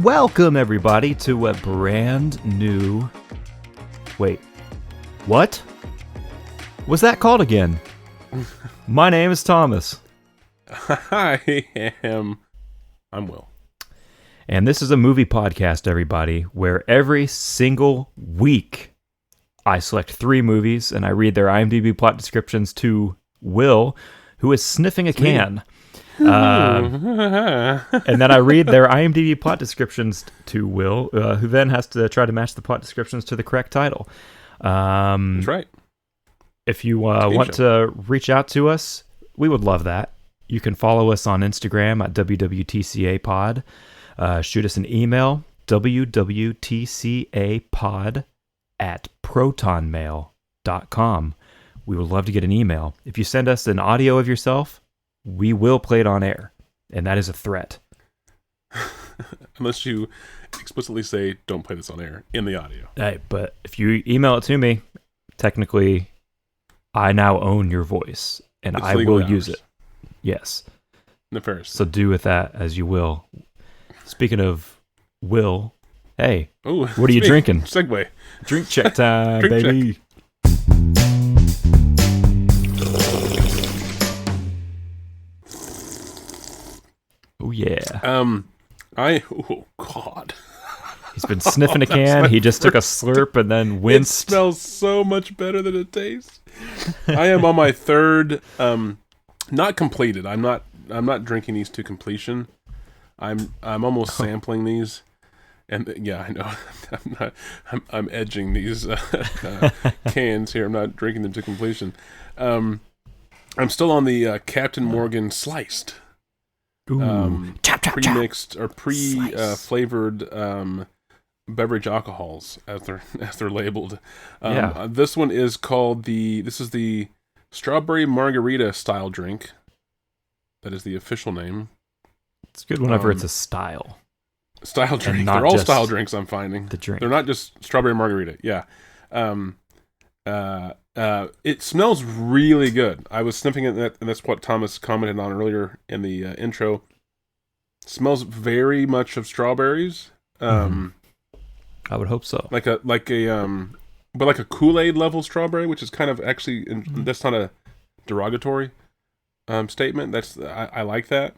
Welcome everybody to a brand new... Wait, what? What's that called again? My name is Thomas. I'm Will. And this is a movie podcast, everybody, where every single week I select 3 movies and I read their IMDb plot descriptions to Will, who is sniffing a can. And then I read their IMDb plot descriptions to Will, who then has to try to match the plot descriptions to the correct title. That's right. If you want to reach out to us, we would love that. You can follow us on Instagram at WWTCApod. Shoot us an email, www.tcapod@protonmail.com. We would love to get an email. If you send us an audio of yourself, we will play it on air, and that is a threat. Unless you explicitly say, don't play this on air in the audio. Hey, but if you email it to me, technically, I now own your voice, and I will use it. Yes. Nefarious. So do with that as you will. Speaking of Will, hey, ooh, what are you drinking? Segue. Drink check time, Drink baby. check. Oh, yeah. Oh, God. He's been sniffing a can. He just took a slurp and then winced. It smells so much better than it tastes. I am on my third, not completed. I'm not drinking these to completion. I'm almost sampling these. And yeah, I know. I'm edging these cans here. I'm not drinking them to completion. I'm still on the Captain Morgan sliced. Chop, chop, Pre-mixed or pre-flavored beverage alcohols, as they're labeled. This one is called this is the strawberry margarita style drink. That is the official name. It's good whenever it's a style drink. They're all style drinks. I'm finding the drink. They're not just strawberry margarita. Yeah. It smells really good. I was sniffing it, and that's what Thomas commented on earlier in the intro. It smells very much of strawberries. I would hope so. Like a Kool-Aid level strawberry, which is kind of actually that's not a derogatory statement. I like that.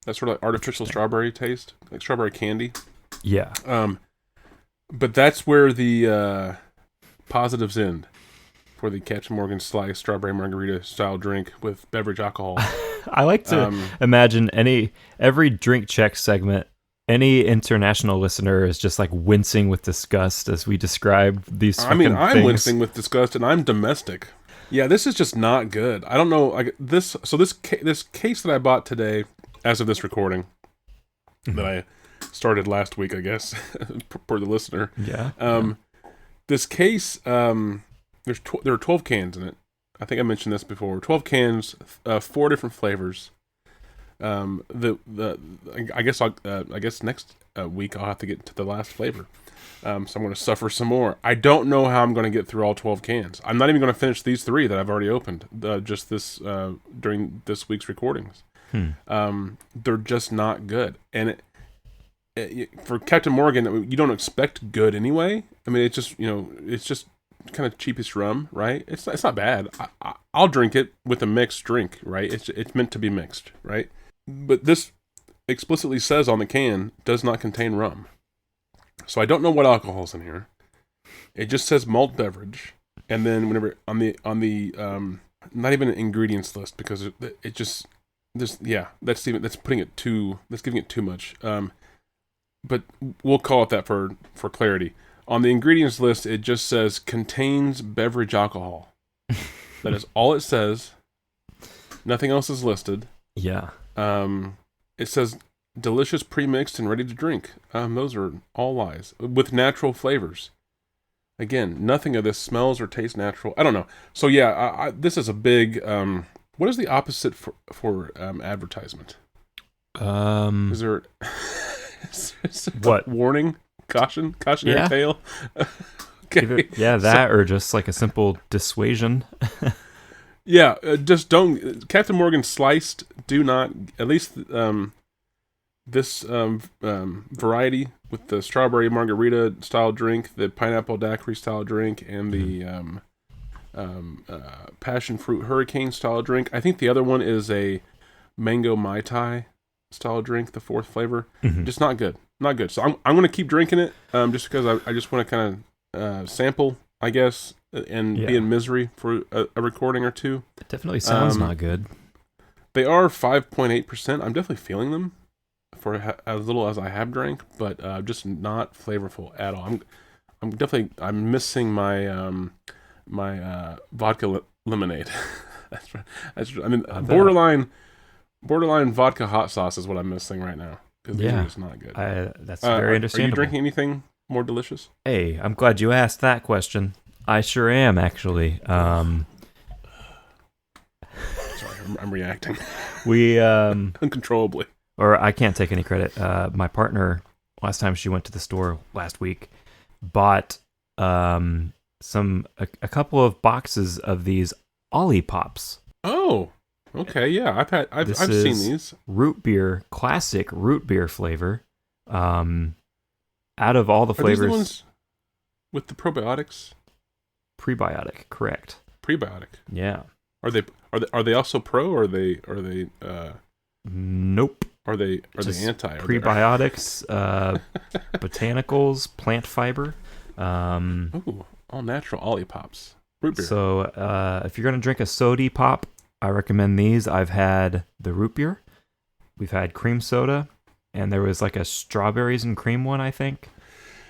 That's sort of like artificial strawberry taste, like strawberry candy. Yeah. But that's where the positives end for the Captain Morgan sliced strawberry margarita style drink with beverage alcohol. I like to imagine every drink check segment, any international listener is just like wincing with disgust as we describe these fucking things. I'm wincing with disgust, and I'm domestic. Yeah, this is just not good. I don't know. This case that I bought today, as of this recording, that I started last week, I guess, for the listener. Yeah. This case, there are 12 cans in it. I think I mentioned this before. 12 cans, 4 different flavors. I guess next week I'll have to get to the last flavor. So I'm going to suffer some more. I don't know how I'm going to get through all 12 cans. I'm not even going to finish these 3 that I've already opened just this during this week's recordings. They're just not good. And for Captain Morgan, you don't expect good anyway. I mean, it's just kind of cheapest rum, right? It's not bad. I'll drink it with a mixed drink, right? It's meant to be mixed, right? But this explicitly says on the can does not contain rum. So I don't know what alcohol's in here. It just says malt beverage, and then whenever on the not even an ingredients list, because it just that's giving it too much. But we'll call it that for clarity. On the ingredients list, it just says contains beverage alcohol. That is all it says. Nothing else is listed. Yeah. It says delicious, pre-mixed, and ready to drink. Those are all lies. With natural flavors. Again, nothing of this smells or tastes natural. I don't know. So yeah, this is a big. What is the opposite for advertisement? Is there what warning, cautionary tale? Okay. Either, that or just like a simple dissuasion. Yeah, just don't. Captain Morgan Sliced. Do not. At least this variety with the strawberry margarita style drink, the pineapple daiquiri style drink, and the passion fruit hurricane style drink. I think the other one is a mango mai tai style drink, the fourth flavor. Just not good. Not good. So I'm going to keep drinking it just because I just want to kind of sample, I guess, and be in misery for a recording or two. It definitely sounds not good. They are 5.8%. I'm definitely feeling them for as little as I have drank, but just not flavorful at all. I'm missing my my vodka lemonade. That's right. I mean, borderline vodka hot sauce is what I'm missing right now. Because it's not good. That's very understandable. Are you drinking anything more delicious? Hey, I'm glad you asked that question. I sure am, actually. Sorry, I'm reacting. We uncontrollably. Or I can't take any credit. My partner, last time she went to the store last week, bought a couple of boxes of these Ollie Pops. Oh, okay, yeah, I've seen these. Root beer, classic root beer flavor. Out of all the flavors, these the ones with the probiotics? Prebiotic, correct. Prebiotic. Yeah. Are they also pro, or are they Nope. Are they anti? Prebiotics, botanicals, plant fiber. Ooh, all natural Ollie Pops. Root beer. So if you're going to drink a sody pop, I recommend these. I've had the root beer. We've had cream soda. And there was like a strawberries and cream one, I think.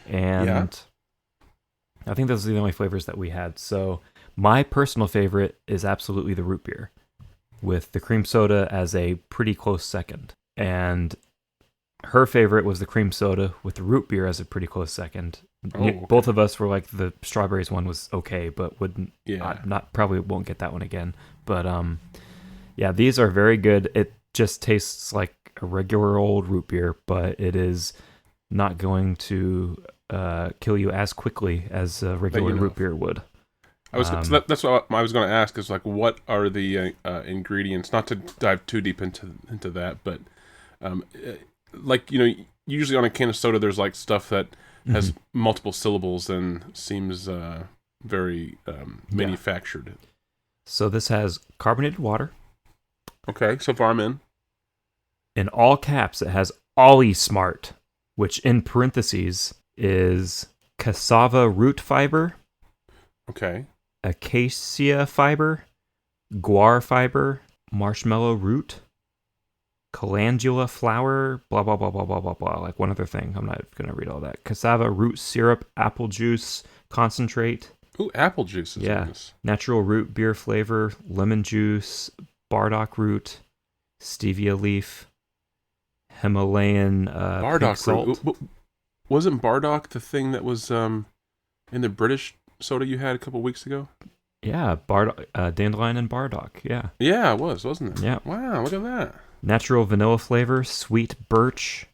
And I think those are the only flavors that we had. So my personal favorite is absolutely the root beer, with the cream soda as a pretty close second. And her favorite was the cream soda with the root beer as a pretty close second. Okay. Both of us were like, the strawberries one was okay, but wouldn't probably won't get that one again. But these are very good. It just tastes like a regular old root beer, but it is not going to kill you as quickly as a regular root beer would. That's what I was going to ask, is like, what are the ingredients? Not to dive too deep into that, but like, usually on a can of soda, there's like stuff that has multiple syllables and seems very manufactured. So this has carbonated water. Okay, so far I'm in. In all caps, it has Ollie Smart, which in parentheses is cassava root fiber. Okay. Acacia fiber, guar fiber, marshmallow root, calendula flower, blah, blah, blah, blah, blah, blah, blah. Like one other thing. I'm not going to read all that. Cassava root syrup, apple juice, concentrate. Ooh, apple juice is nice. Natural root beer flavor, lemon juice, bardock root, stevia leaf, Himalayan bardock salt. Root. Wasn't bardock the thing that was in the British soda you had a couple weeks ago? Yeah, dandelion and bardock. Yeah. Yeah, it was, wasn't it? Yeah. Wow, look at that. Natural vanilla flavor, sweet birch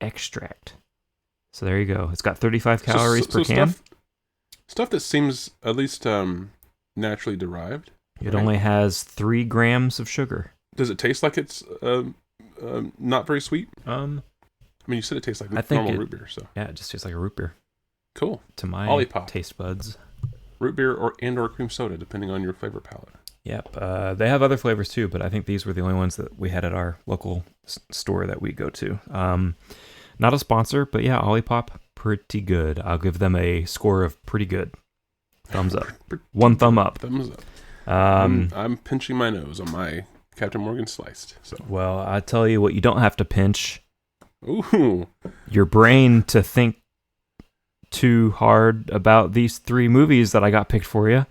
extract. So there you go. It's got 35 calories per can. Stuff that seems at least naturally derived. It only has 3 grams of sugar. Does it taste like it's not very sweet? I mean, you said it tastes like normal root beer, so yeah, it just tastes like a root beer. Cool. To my taste buds. Root beer or cream soda, depending on your flavor palette. Yep. They have other flavors too, but I think these were the only ones that we had at our local store that we go to. Not a sponsor, but yeah, Ollie Pop, pretty good. I'll give them a score of pretty good. Thumbs up. One thumb up. Thumbs up. I'm pinching my nose on my Captain Morgan Sliced. So. Well, I tell you what, you don't have to pinch. Ooh. Your brain to think too hard about these 3 movies that I got picked for you.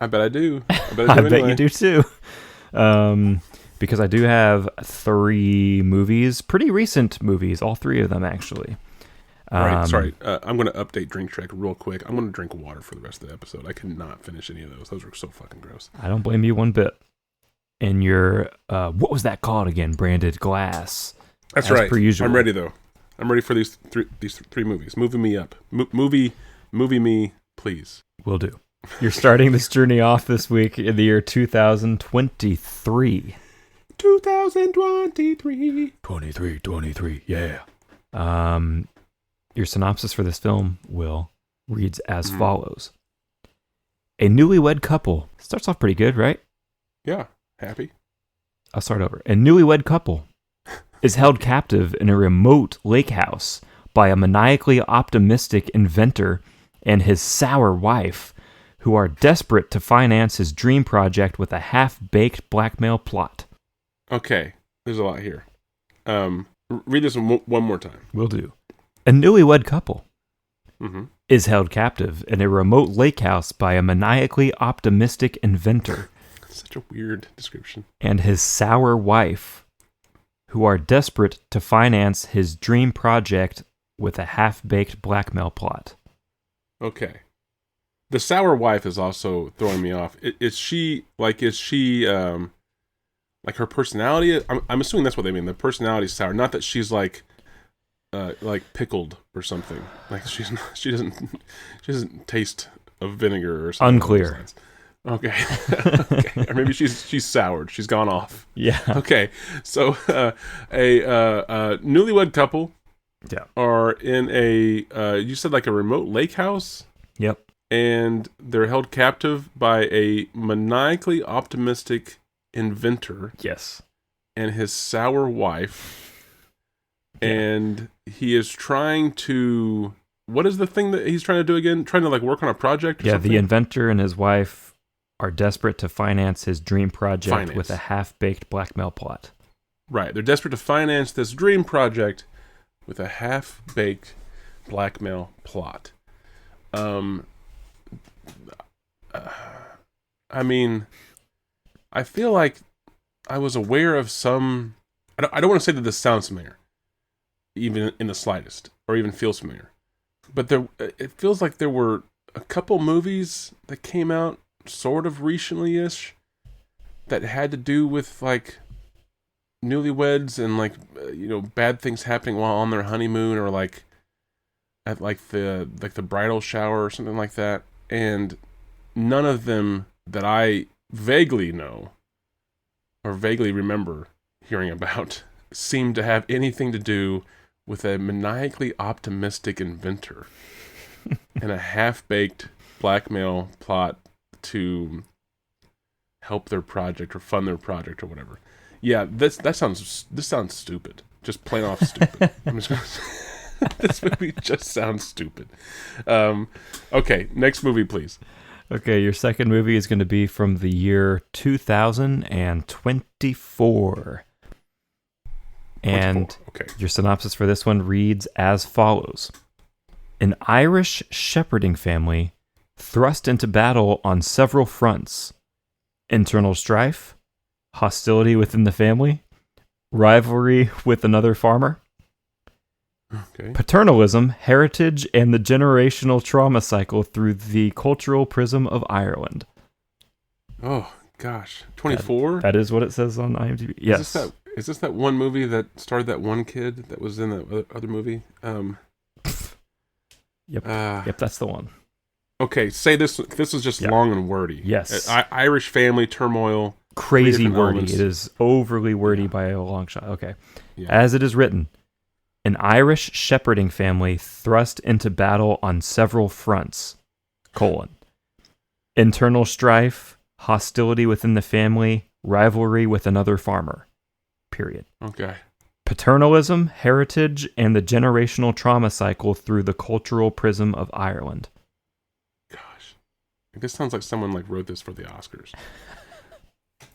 I bet I do. I bet you do too. because I do have 3 movies, pretty recent movies, all 3 of them actually. Right, sorry. I'm going to update Drink Check real quick. I'm going to drink water for the rest of the episode. I cannot finish any of those. Those were so fucking gross. I don't blame you one bit. And your, what was that called again? Branded glass. That's right. Per usual. I'm ready, though. I'm ready for these three movies. Moving me up. Movie me, please. Will do. You're starting this journey off this week in the year 2023. 2023. 23, yeah. Your synopsis for this film, Will, reads as follows. A newlywed couple. Starts off pretty good, right? Yeah. Happy. I'll start over. A newlywed couple is held captive in a remote lake house by a maniacally optimistic inventor and his sour wife, who are desperate to finance his dream project with a half-baked blackmail plot. Okay. There's a lot here. Read this one more time. Will do. A newlywed couple is held captive in a remote lake house by a maniacally optimistic inventor. Such a weird description. And his sour wife, who are desperate to finance his dream project with a half-baked blackmail plot. Okay. The sour wife is also throwing me off. Is she like her personality? I'm assuming that's what they mean. The personality is sour. Not that she's like pickled or something. Like she doesn't taste of vinegar or something. Unclear. Okay. Okay. Or maybe she's soured. She's gone off. Yeah. Okay. So a newlywed couple are in a you said like a remote lake house? Yep. And they're held captive by a maniacally optimistic inventor. Yes. And his sour wife. And he is trying to... What is the thing that he's trying to do again? Trying to like work on a project or something? The inventor and his wife are desperate to finance his dream project with a half-baked blackmail plot. Right. They're desperate to finance this dream project with a half-baked blackmail plot. I mean, I feel like I was aware of some... I don't want to say that this sounds familiar, even in the slightest, or even feels familiar. But it feels like there were a couple movies that came out sort of recently-ish that had to do with, like, newlyweds and, like, bad things happening while on their honeymoon or, like, at, like, the bridal shower or something like that. And none of them that I vaguely know or vaguely remember hearing about seem to have anything to do with a maniacally optimistic inventor and a half-baked blackmail plot to help their project or fund their project or whatever. Yeah, this sounds stupid. Just plain off stupid. I'm just gonna this movie just sounds stupid. Okay, next movie, please. Okay, your second movie is going to be from the year 2024. And your synopsis for this one reads as follows. An Irish shepherding family thrust into battle on several fronts. Internal strife, hostility within the family, rivalry with another farmer, paternalism, heritage, and the generational trauma cycle through the cultural prism of Ireland. Oh, gosh. 24? That is what it says on IMDb. Yes. Is this that one movie that starred that one kid that was in the other movie? Yep. Yep, that's the one. Okay, say this. This is just long and wordy. Yes. Irish family turmoil. Crazy wordy. Elements. It is overly wordy by a long shot. Okay. Yeah. As it is written, an Irish shepherding family thrust into battle on several fronts, : internal strife, hostility within the family, rivalry with another farmer. Period. Okay. Paternalism, heritage, and the generational trauma cycle through the cultural prism of Ireland. Gosh. This sounds like someone like wrote this for the Oscars.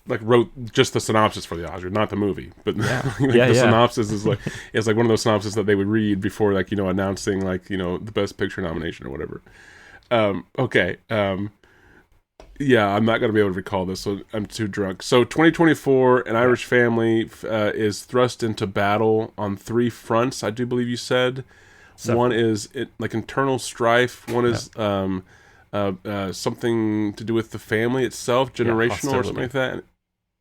Like wrote just the synopsis for the Oscars, not the movie. But synopsis is like it's like one of those synopses that they would read before like, announcing like, the best picture nomination or whatever. Yeah, I'm not going to be able to recall this, so I'm too drunk. So 2024, an Irish family is thrust into battle on 3 fronts, I do believe you said. Several. One is like internal strife. One is something to do with the family itself, generational or something like that.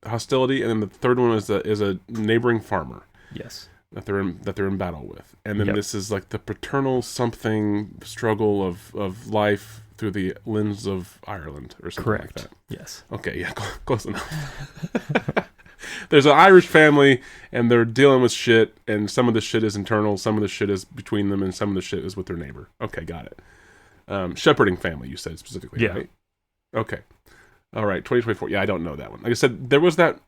Hostility. And then the third one is a neighboring farmer. Yes. That they're in battle with. And then this is like the paternal something struggle of life through the lens of Ireland or something like that. Yes. Okay, yeah, close enough. There's an Irish family, and they're dealing with shit, and some of the shit is internal, some of the shit is between them, and some of the shit is with their neighbor. Okay, got it. Shepherding family, you said specifically, right? Okay. All right, 2024. Yeah, I don't know that one. Like I said, there was that...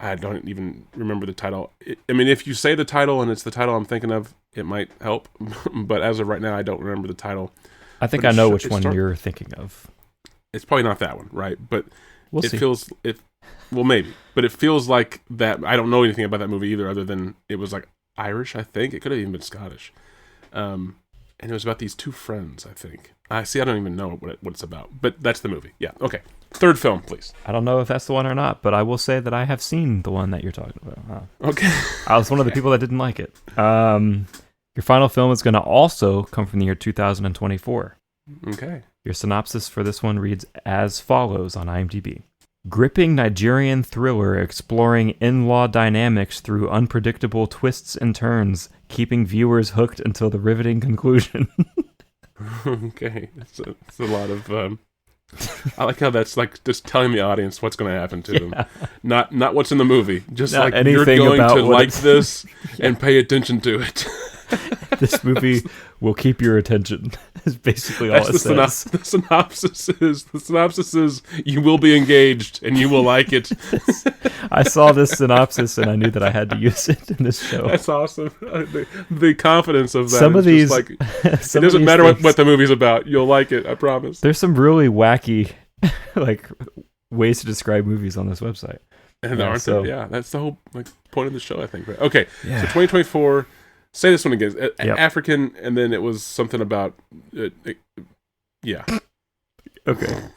I don't even remember the title. I mean, if you say the title and it's the title I'm thinking of, it might help. But as of right now, I don't remember the title. I think I know which one you're thinking of. It's probably not that one, right? But we'll see. Well, maybe. But it feels like that. I don't know anything about that movie either, other than it was like Irish, I think. It could have even been Scottish. And it was about these 2 friends, I think. I don't even know what it's about. But that's the movie. Yeah, okay. Third film, please. I don't know if that's the one or not, but I will say that I have seen the one that you're talking about. Okay. I was one of the people that didn't like it. Your final film is going to also come from the year 2024. Okay. Your synopsis for this one reads as follows on IMDb. Gripping Nigerian thriller exploring in-law dynamics through unpredictable twists and turns, keeping viewers hooked until the riveting conclusion. Okay. It's a lot of... I like how that's like just telling the audience what's going to happen to them. Not what's in the movie. Just not like you're going to like this and pay attention to it. This movie will keep your attention. Is basically all it says. The synopsis is you will be engaged and you will like it. I saw this synopsis and I knew that I had to use it in this show. That's awesome. The confidence of that. Some of these, like, it doesn't matter what the movie's about. You'll like it. I promise. There's some really wacky, like, ways to describe movies on this website. And aren't there? Yeah, that's the whole point of the show, I think. Right? Okay, so 2024. Say this one again. African, and then it was something about... yeah. Okay.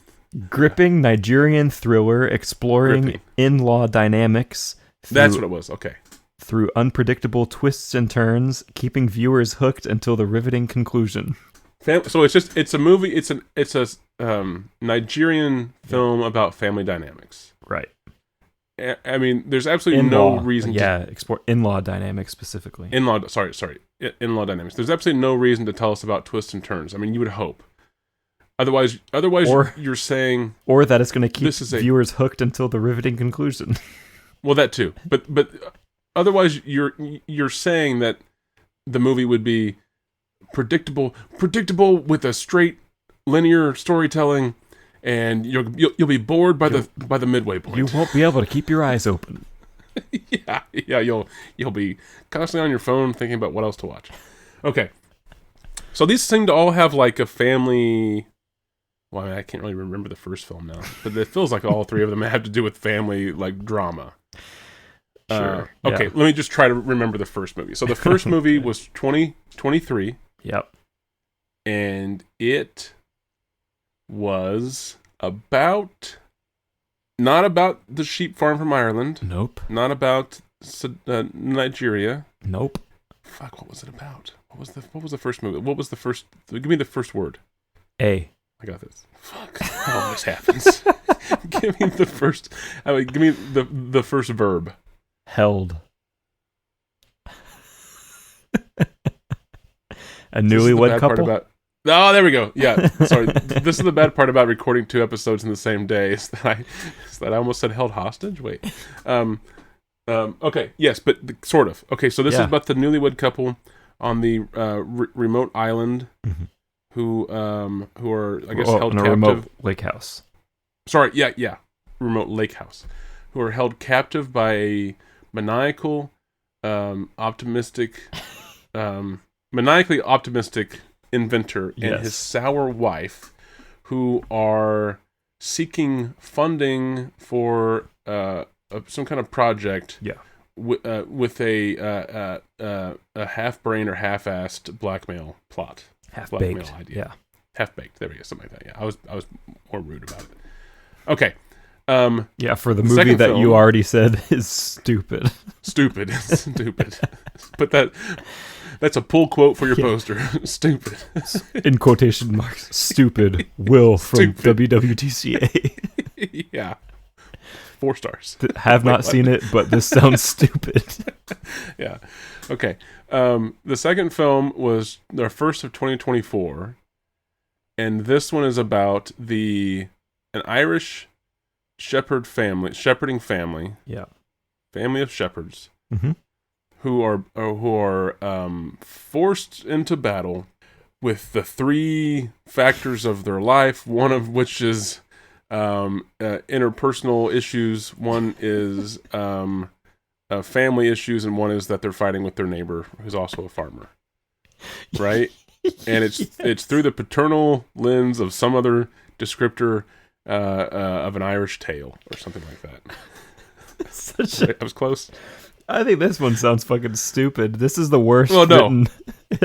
Gripping Nigerian thriller exploring in-law dynamics. That's what it was. Okay. Through unpredictable twists and turns, keeping viewers hooked until the riveting conclusion. So it's a movie. It's a Nigerian film about family dynamics. Right. I mean, there's absolutely no reason explore in-law dynamics specifically. In-law dynamics. There's absolutely no reason to tell us about twists and turns. I mean, you would hope. Otherwise, you're saying... Or that it's going to keep viewers hooked until the riveting conclusion. Well, that too. But otherwise, you're saying that the movie would be predictable with a straight, linear storytelling... And you'll be bored by the midway point. You won't be able to keep your eyes open. yeah. You'll be constantly on your phone thinking about what else to watch. Okay, so these seem to all have like a family. Well, I mean, I can't really remember the first film now, but it feels like all 3 of them have to do with family like drama. Sure. Okay, let me just try to remember the first movie. So the first movie was 2023. Yep. And it was not about the sheep farm from Ireland. Nope. Not about Nigeria. Nope. Fuck, what was it about? What was the first movie? What was the first... Give me the first word. A. I got this. Fuck. That always happens. Give me the first... give me the first verb. Held. A newlywed couple? Oh, there we go. Yeah, sorry. This is the bad part about recording 2 episodes in the same day. Is that I almost said held hostage? Wait. Okay, yes, but sort of. Okay, so this is about the newlywed couple on the remote island who are, I guess, held captive. In a remote lake house. Sorry, yeah. Remote lake house. Who are held captive by a maniacally optimistic inventor and his sour wife, who are seeking funding for some kind of project with a half-brained or half-assed blackmail plot. Half-baked idea. Yeah. Half-baked. There we go. Something like that. Yeah. I was more rude about it. Okay. Yeah, for the The movie second that you film- already said is stupid. Stupid. Stupid. But that's a pull quote for your Yeah. poster. Stupid. In quotation marks, stupid Will from Stupid. WWTCA. Yeah. 4 stars. Have not seen it, but this sounds stupid. Yeah. Okay. The second film was the first of 2024, and this one is about an Irish shepherding family, Yeah. family of shepherds, Mm-hmm. who are forced into battle with the 3 factors of their life. One of which is interpersonal issues. One is family issues, and one is that they're fighting with their neighbor, who's also a farmer. Right, and it's through the paternal lens of some other descriptor of an Irish tale or something like that. I was close. I think this one sounds fucking stupid. This is the worst Well, no. written.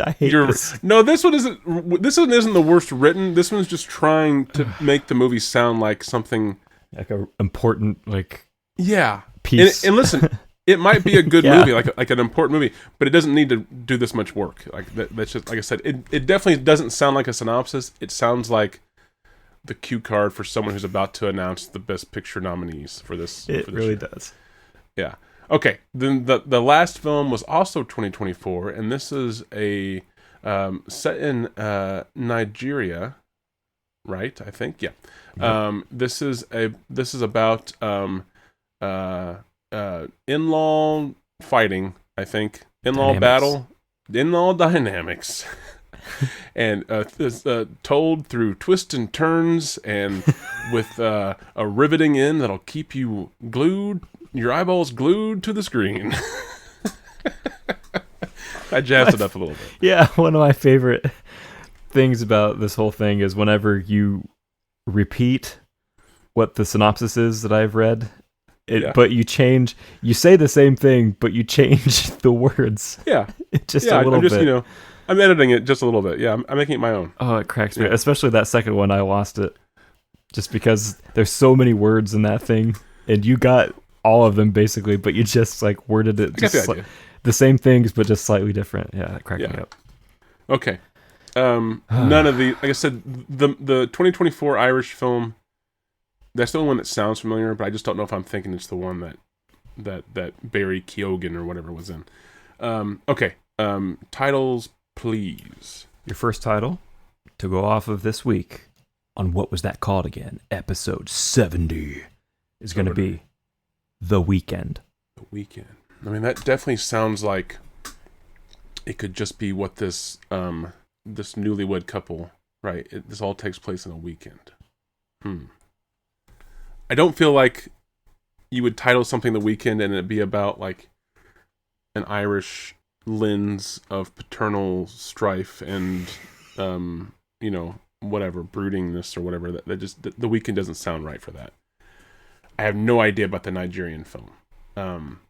I hate this. No, this one isn't. This one isn't the worst written. This one's just trying to make the movie sound like something Like a important Yeah. piece. And listen, it might be a good Yeah. movie, like an important movie, but it doesn't need to do this much work. That's just, like I said, it definitely doesn't sound like a synopsis. It sounds like the cue card for someone who's about to announce the Best Picture nominees for this. It for this really year. does. Yeah. Okay. Then the last film was also 2024, and this is a set in Nigeria, right? I think. Yeah. Yep. This is about in-law fighting. I think in-law Dynamics. battle, in-law dynamics. And told through twists and turns, and with a riveting end that'll keep you glued, your eyeballs glued to the screen. I jazzed it up a little bit. Yeah, one of my favorite things about this whole thing is whenever you repeat what the synopsis is that I've read, but you say the same thing, but you change the words. Yeah, just a little bit. I'm editing it just a little bit. Yeah, I'm making it my own. Oh, it cracks me. Yeah. Especially that second one, I lost it. Just because there's so many words in that thing, and you got all of them basically, but you just worded it just the same things, but just slightly different. Yeah, that cracked me up. Okay. None of the, like I said, the 2024 Irish film, that's the only one that sounds familiar, but I just don't know if I'm thinking it's the one that Barry Keoghan or whatever was in. Okay. Titles, please. Your first title to go off of this week on What Was That Called Again? Episode 70 is going to be The Weekend. The Weekend. I mean, that definitely sounds like it could just be what this this newlywed couple, right? This all takes place in a weekend. I don't feel like you would title something The Weekend and it'd be about an Irish lens of paternal strife and whatever broodingness or whatever. That just The Weekend doesn't sound right for that. I have no idea about the Nigerian film.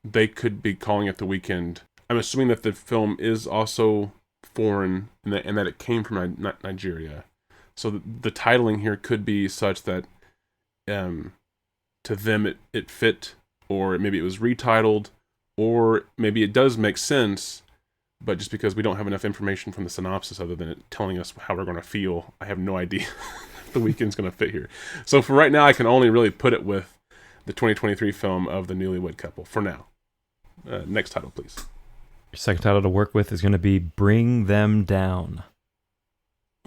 They could be calling it The Weekend. I'm assuming that the film is also foreign and that it came from Nigeria. So the titling here could be such that to them it fit, or maybe it was retitled, or maybe it does make sense, but just because we don't have enough information from the synopsis other than it telling us how we're going to feel, I have no idea if The Weekend's going to fit here. So for right now, I can only really put it with the 2023 film of the newlywed couple for now. Next title, please. Your second title to work with is going to be Bring Them Down.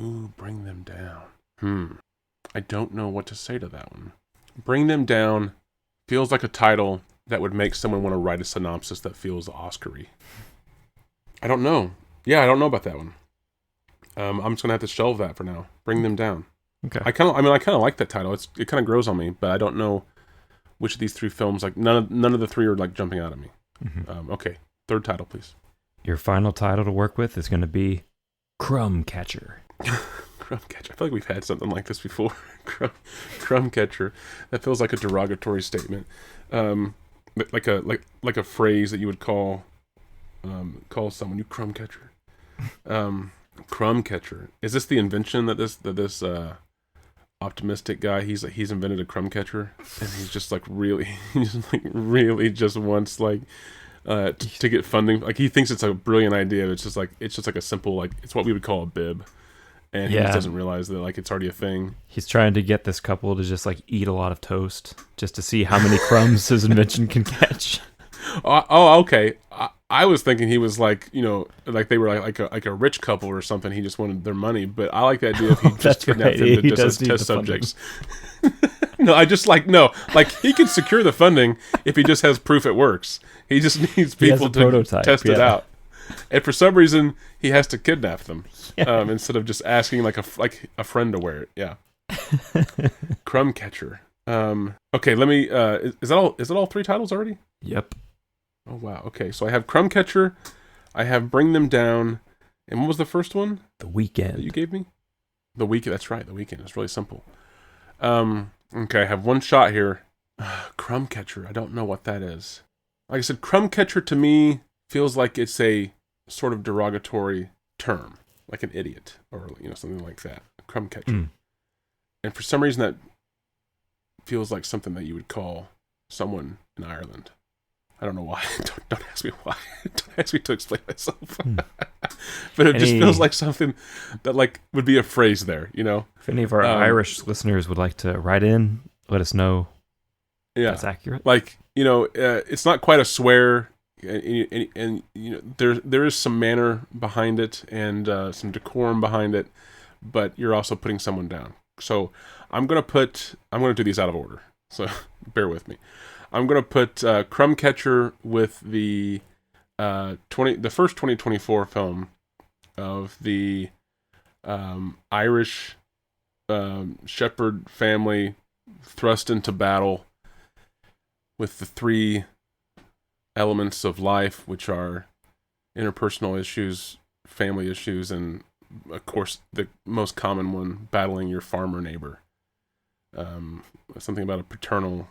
Ooh, Bring Them Down. I don't know what to say to that one. Bring Them Down feels like a title that would make someone want to write a synopsis that feels Oscar-y. I don't know. Yeah, I don't know about that one. I'm just gonna have to shelve that for now. Bring Them Down. Okay. I kind of like that title. It kind of grows on me, but I don't know which of these 3 films. None of the 3 are jumping out at me. Mm-hmm. Okay, third title, please. Your final title to work with is going to be CRUMB Catcher. CRUMB Catcher. I feel like we've had something like this before. CRUMB Catcher. That feels like a derogatory statement. Like a phrase that you would call someone, you crumb catcher. Crumb Catcher. Is this the invention that this optimistic guy. He's invented a crumb catcher, and he's just like really, really just wants like to get funding. Like he thinks it's a brilliant idea. It's just like a simple like it's what we would call a bib, and he just doesn't realize that like it's already a thing. He's trying to get this couple to just like eat a lot of toast just to see how many crumbs his invention can catch. Okay. I was thinking he was like, like they were like a rich couple or something. He just wanted their money. But I like the idea if he just kidnapped them just as test subjects. No, like he can secure the funding if he just has proof it works. He just needs people to test it out. And for some reason, he has to kidnap them instead of just asking like a friend to wear it. Yeah. Crumb catcher. Okay, let me. Is that all? Is it all 3 titles already? Yep. Oh wow. Okay, so I have Crumb Catcher, I have Bring Them Down, and what was the first one? The Weekend. That you gave me? The Weekend. That's right. The Weekend. It's really simple. Okay, I have one shot here. Crumb Catcher. I don't know what that is. Like I said, Crumb Catcher to me feels like it's a sort of derogatory term, like an idiot or something like that. Crumb Catcher. And for some reason that feels like something that you would call someone in Ireland. I don't know why. Don't ask me why. Don't ask me to explain myself. But it just feels like something that like would be a phrase there, If any of our Irish listeners would like to write in, let us know. Yeah, that's accurate. Like it's not quite a swear, and there is some manner behind it and some decorum behind it, but you're also putting someone down. So I'm gonna do these out of order. So bear with me. I'm gonna put Crumb Catcher with the first 2024 film of the Irish shepherd family thrust into battle with the 3 elements of life, which are interpersonal issues, family issues, and of course the most common one, battling your farmer neighbor. Something about a paternal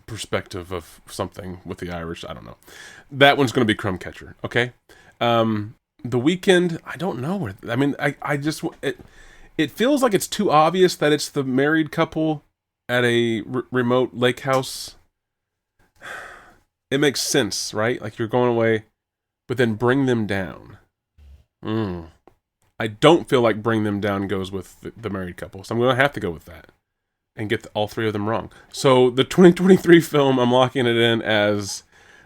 perspective of something with the Irish. I don't know. That one's going to be Crumb Catcher. Okay. The Weekend. I don't know where. I mean, I just it feels like it's too obvious that it's the married couple at a remote lake house. It makes sense, right? Like you're going away, but then Bring Them Down. I don't feel like Bring Them Down goes with the married couple, so I'm going to have to go with that and get all 3 of them wrong. So the 2023 film, I'm locking it in as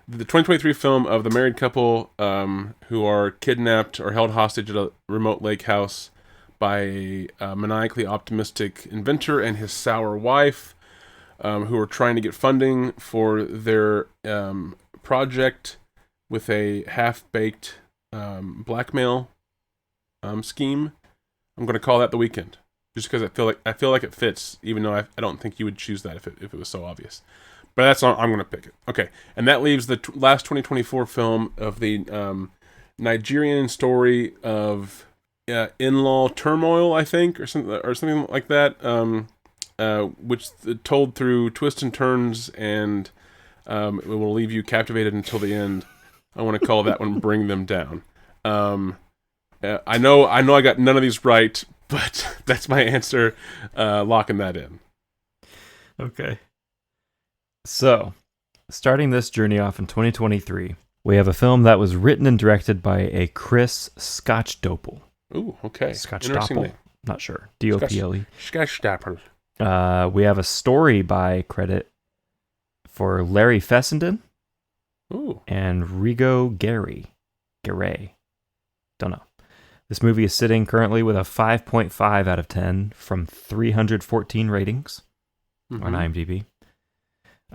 the 2023 film of the married couple who are kidnapped or held hostage at a remote lake house by a maniacally optimistic inventor and his sour wife, who are trying to get funding for their project with a half-baked blackmail scheme. I'm going to call that The Weekend. Just because I feel like it fits, even though I don't think you would choose that if it was so obvious. But that's I'm going to pick it. Okay, and that leaves the last 2024 film of the Nigerian story of in-law turmoil, I think, or something like that, which told through twists and turns, and it will leave you captivated until the end. I want to call that one "Bring Them Down." I know I got none of these right, but that's my answer. Locking that in. Okay. So, starting this journey off in 2023, we have a film that was written and directed by a Chris Scotchdople. Ooh, okay. Scotchdople? Not sure. D-O-P-L-E. Scotchdople. We have a story by credit for Larry Fessenden. Ooh. And Rigo Garay. Don't know. This movie is sitting currently with a 5.5 out of 10 from 314 ratings on IMDb.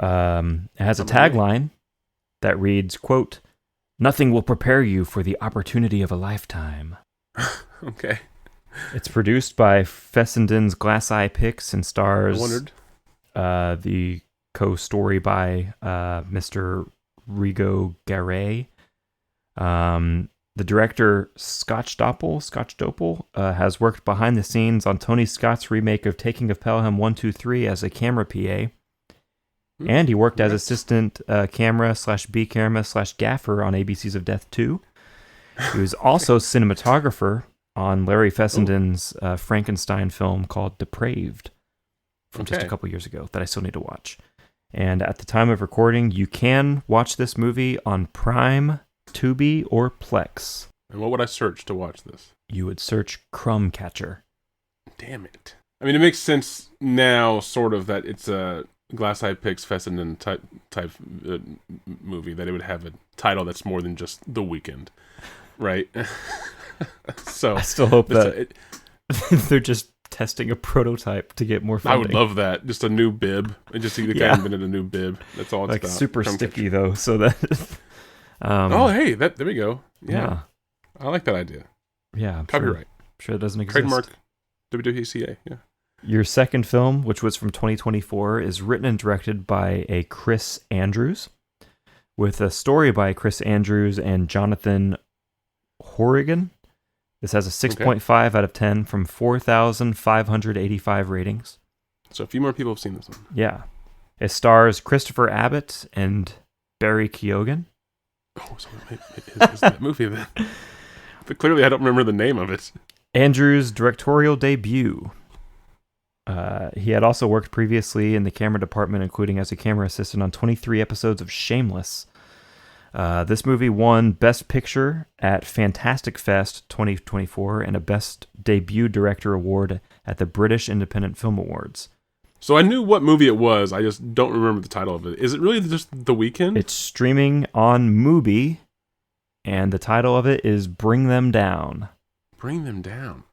It has a tagline that reads, quote, "Nothing will prepare you for the opportunity of a lifetime." Okay. It's produced by Fessenden's Glass Eye Picks and stars the co-story by Mr. Rigo Garay. The director Scotchdople has worked behind the scenes on Tony Scott's remake of Taking of Pelham 1, 2, 3 as a camera PA. And he worked as assistant camera / B camera / gaffer on ABCs of Death 2. He was also cinematographer on Larry Fessenden's Frankenstein film called Depraved from just a couple years ago that I still need to watch. And at the time of recording, you can watch this movie on Prime, Tubi, or Plex. And what would I search to watch this? You would search Crumb Catcher. Damn it. I mean, it makes sense now, sort of, that it's a Glass Eye Pix Fessenden type movie, that it would have a title that's more than just The Weekend, right? So I still hope that they're just testing a prototype to get more funding. I would love that. Just a new bib. The guy invented a new bib. That's all it's like about. Super sticky, though, so that... hey, there we go. Yeah. I like that idea. Yeah. Copyright. Sure it doesn't exist. Trademark WWCA, yeah. Your second film, which was from 2024, is written and directed by a Chris Andrews, with a story by Chris Andrews and Jonathan Horrigan. This has a 6.5 out of 10 from 4,585 ratings. So a few more people have seen this one. Yeah. It stars Christopher Abbott and Barry Keoghan. Oh, so is that movie then? But clearly I don't remember the name of it. Andrews' directorial debut. He had also worked previously in the camera department, including as a camera assistant on 23 episodes of Shameless. This movie won Best Picture at Fantastic Fest 2024 and a Best Debut Director Award at the British Independent Film Awards. So I knew what movie it was, I just don't remember the title of it. Is it really just The Weekend? It's streaming on Mubi, and the title of it is Bring Them Down. Bring Them Down?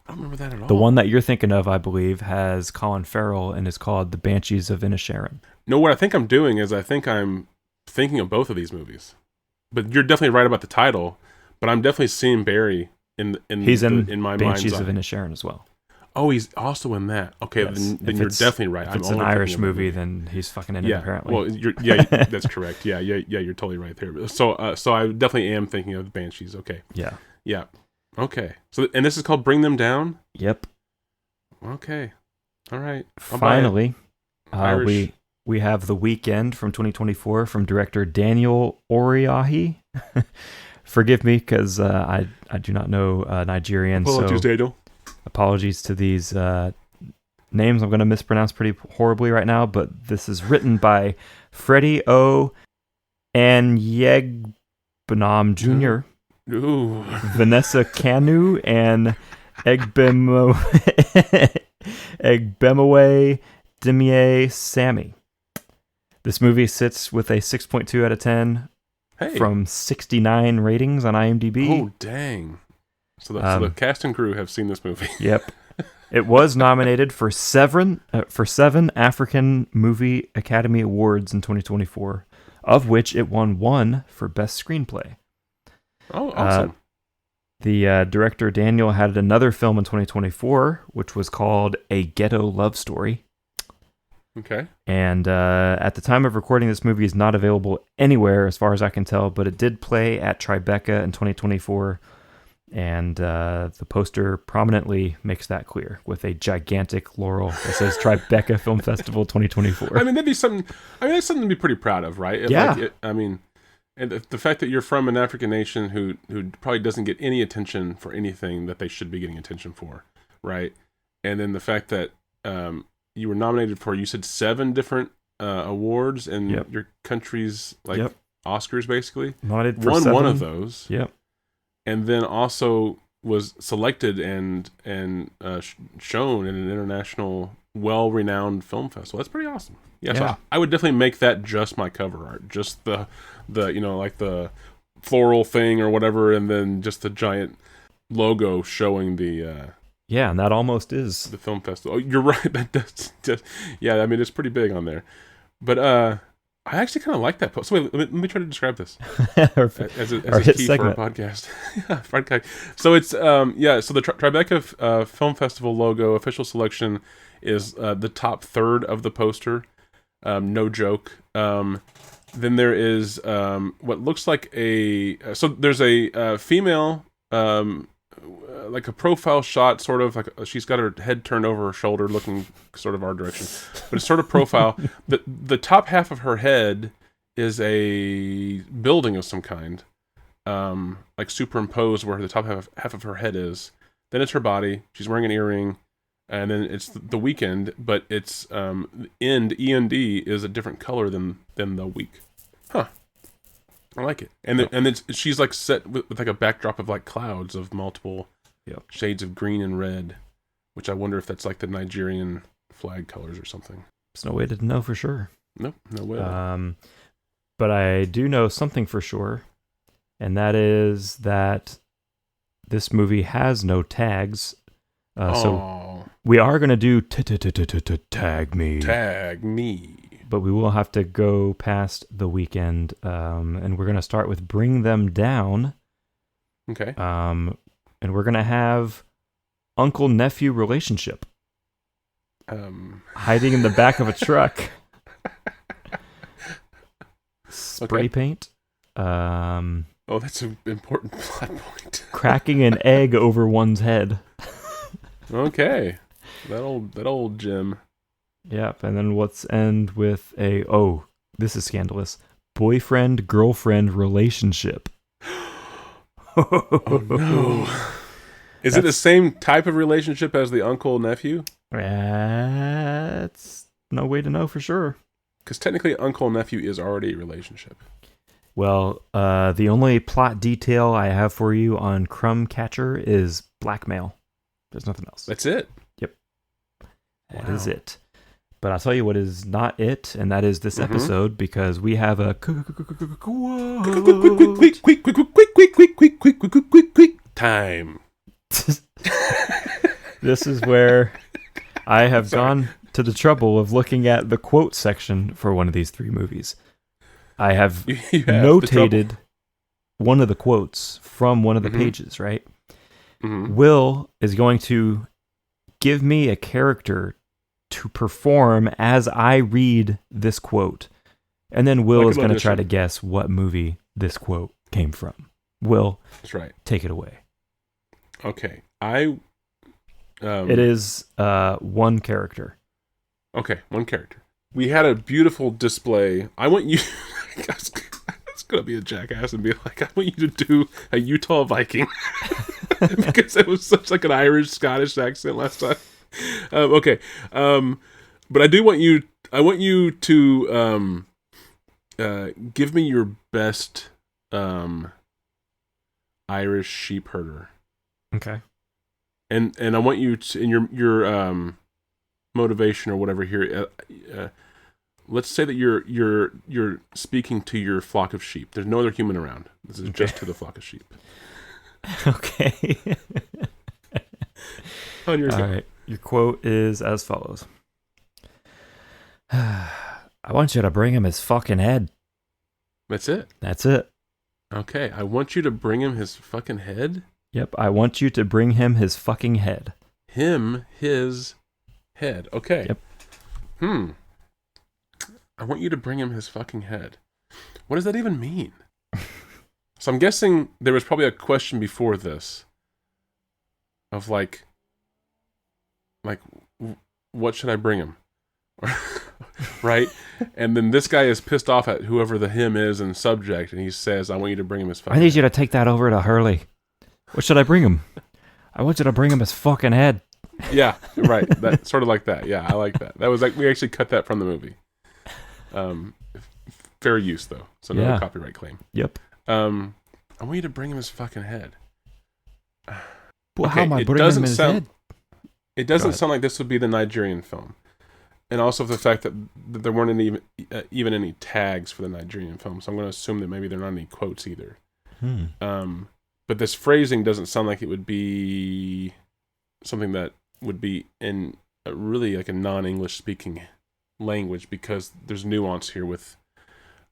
I don't remember that at all. The one that you're thinking of, I believe, has Colin Farrell and is called The Banshees of Inisherin. No, what I think I'm doing is I'm thinking of both of these movies. But you're definitely right about the title, but I'm definitely seeing Barry in my Banshees mind's eye. of Inisherin as well. Oh, he's also in that. Okay, yes. then you're definitely right. If it's an Irish movie, then he's fucking in it, apparently. Well, that's correct. Yeah, you're totally right there. So I definitely am thinking of the Banshees. Okay. Yeah. Okay. So, and this is called Bring Them Down? Yep. Okay. All right. Finally, we have The Weekend from 2024 from director Daniel Oriahi. Forgive me, because I do not know Nigerian. Apologies, Daniel. Apologies to these names I'm going to mispronounce pretty horribly right now, but this is written by Freddie O. Anyegbenam Jr., Ooh. Vanessa Kanu, and Egbemewe Dimie Sammy. This movie sits with a 6.2 out of 10 from 69 ratings on IMDb. Oh, dang. So the cast and crew have seen this movie. Yep. It was nominated for seven African Movie Academy Awards in 2024, of which it won 1 for Best Screenplay. Oh, awesome. The director Daniel had another film in 2024, which was called A Ghetto Love Story. Okay. And at the time of recording, this movie is not available anywhere, as far as I can tell, but it did play at Tribeca in 2024. And the poster prominently makes that clear with a gigantic laurel that says Tribeca Film Festival 2024. I mean, that'd be something. I mean, that's something to be pretty proud of, right? Yeah. And the fact that you're from an African nation who probably doesn't get any attention for anything that they should be getting attention for, right? And then the fact that you were nominated for, you said 7 different awards in your country's Oscars, basically. Nominated for won 7. One of those. Yep. And then also was selected and shown in an international, well-renowned film festival. That's pretty awesome. Yeah. So I would definitely make that just my cover art, just the like the floral thing or whatever, and then just the giant logo showing the. And that almost is the film festival. Oh, you're right. That does. I mean, it's pretty big on there, but I actually kind of like that post. So wait, let me try to describe this as a key segment for our podcast. So it's So the Tribeca Film Festival logo official selection is the top third of the poster. No joke. Then there is what looks like there's a female like a profile shot, sort of like she's got her head turned over her shoulder, looking sort of our direction, but it's sort of profile. The top half of her head is a building of some kind, like superimposed where the top half of her head is. Then it's her body. She's wearing an earring, and then it's the weekend, but it's END is a different color than the week. Huh. I like it. And she's like set with like a backdrop of like clouds of multiple shades of green and red, which I wonder if that's like the Nigerian flag colors or something. There's no way to know for sure. Nope, no way. But I do know something for sure, and that is that this movie has no tags. So we are going to do tag me. Tag me. But we will have to go past the weekend, and we're going to start with Bring Them Down. Okay. And we're going to have uncle-nephew relationship. Hiding in the back of a truck. Spray paint. Oh, that's an important plot point. Cracking an egg over one's head. Okay. That old Jim. Yep, and then let's end with this is scandalous. Boyfriend-girlfriend relationship. Oh no. Is it the same type of relationship as the uncle-nephew? That's no way to know for sure. Because technically uncle-nephew is already a relationship. Well, the only plot detail I have for you on CRUMB Catcher is blackmail. There's nothing else. That's it? Yep. That is it. But I'll tell you what is not it, and that is this episode, because we have a quick time. This is where I have gone to the trouble of looking at the quote section for one of these three movies. I have notated one of the quotes from one of the pages, right? Will is going to give me a character to perform as I read this quote. And then Will is going to try to guess what movie this quote came from. Will, that's right. Take it away. Okay. It is one character. Okay, one character. We had a beautiful display. I want you... It's going to be a jackass and be like, I want you to do a Utah Viking. Because it was such like an Irish-Scottish accent last time. Okay. But I want you to give me your best Irish sheep herder. Okay. And I want you to, in your motivation or whatever here, let's say that you're speaking to your flock of sheep. There's no other human around. This is just to the flock of sheep. Okay. On your All right. Your quote is as follows. I want you to bring him his fucking head. That's it? That's it. Okay. I want you to bring him his fucking head? Yep. I want you to bring him his fucking head. His head. Okay. Yep. I want you to bring him his fucking head. What does that even mean? So I'm guessing there was probably a question before this of like, what should I bring him? Right? And then this guy is pissed off at whoever the him is and subject, and he says, I want you to bring him his fucking I need you to take that over to Hurley. What should I bring him? I want you to bring him his fucking head. Yeah, right. That sort of like that. Yeah, I like that. That was like, we actually cut that from the movie. Fair use though, so no copyright claim. Yep. I want you to bring him his fucking head. Well, how am I putting him in his head? It doesn't sound like this would be the Nigerian film, and also the fact that there weren't even any tags for the Nigerian film, so I'm going to assume that maybe there are not any quotes either. But this phrasing doesn't sound like it would be something that would be in really like a non-English speaking language, because there's nuance here with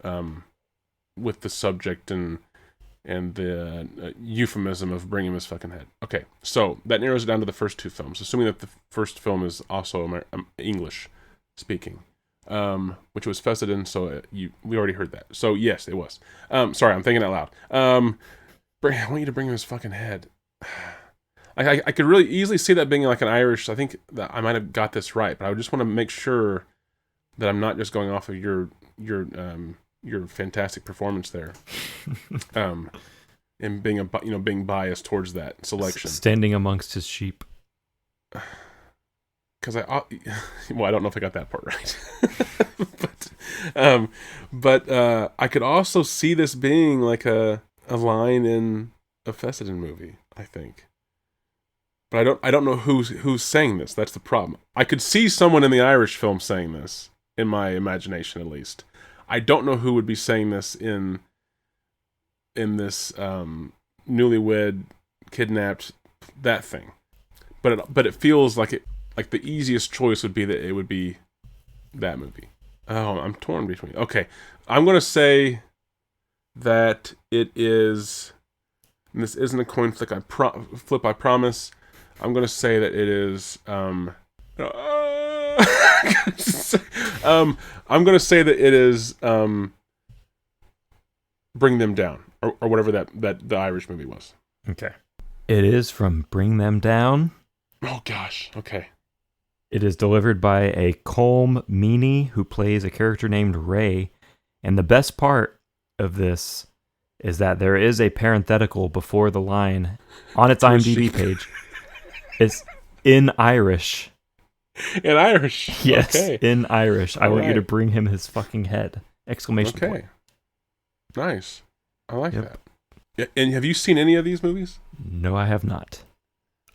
the subject and the euphemism of bring him his fucking head. Okay, so that narrows it down to the first two films, assuming that the first film is also English speaking, which was Fessenden, so we already heard that. So yes, it was. Sorry, I'm thinking out loud. I want you to bring him his fucking head. I could really easily see that being like an Irish. I think that I might have got this right, but I just want to make sure that I'm not just going off of your fantastic performance there. and being biased towards that selection. Standing amongst his sheep. Because I don't know if I got that part right, but I could also see this being like a line in a Fessenden movie, I think. But I don't know who's saying this. That's the problem. I could see someone in the Irish film saying this, in my imagination at least. I don't know who would be saying this in this newlywed kidnapped that thing. But it feels like the easiest choice would be that it would be that movie. Oh, I'm torn between. Okay, I'm gonna say that it is. And this isn't a coin flip. I promise. I'm gonna say that it is. I'm gonna say that it is. Bring Them Down, or whatever that the Irish movie was. Okay. It is from Bring Them Down. Oh gosh. Okay. It is delivered by a Colm Meaney who plays a character named Ray. And the best part of this is that there is a parenthetical before the line on its IMDb page. It's in Irish. In Irish? Yes, okay. In Irish. I want you to right. bring him his fucking head. Exclamation point. Nice. I like that. Yeah, and have you seen any of these movies? No, I have not.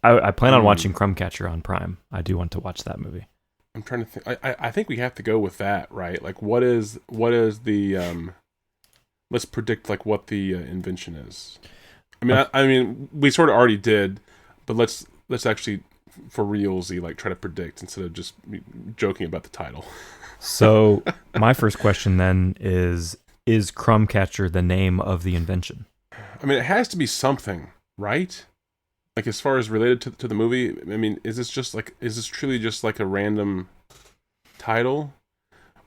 I plan on watching CRUMB Catcher on Prime. I do want to watch that movie. I'm trying to think. I think we have to go with that, right? Like, what is the let's predict like what the invention is. I mean, we sort of already did, but let's actually for realsy like try to predict instead of just joking about the title. So my first question then is CRUMB Catcher the name of the invention? I mean, it has to be something, right? Like as far as related to the movie, I mean, is this truly just like a random title?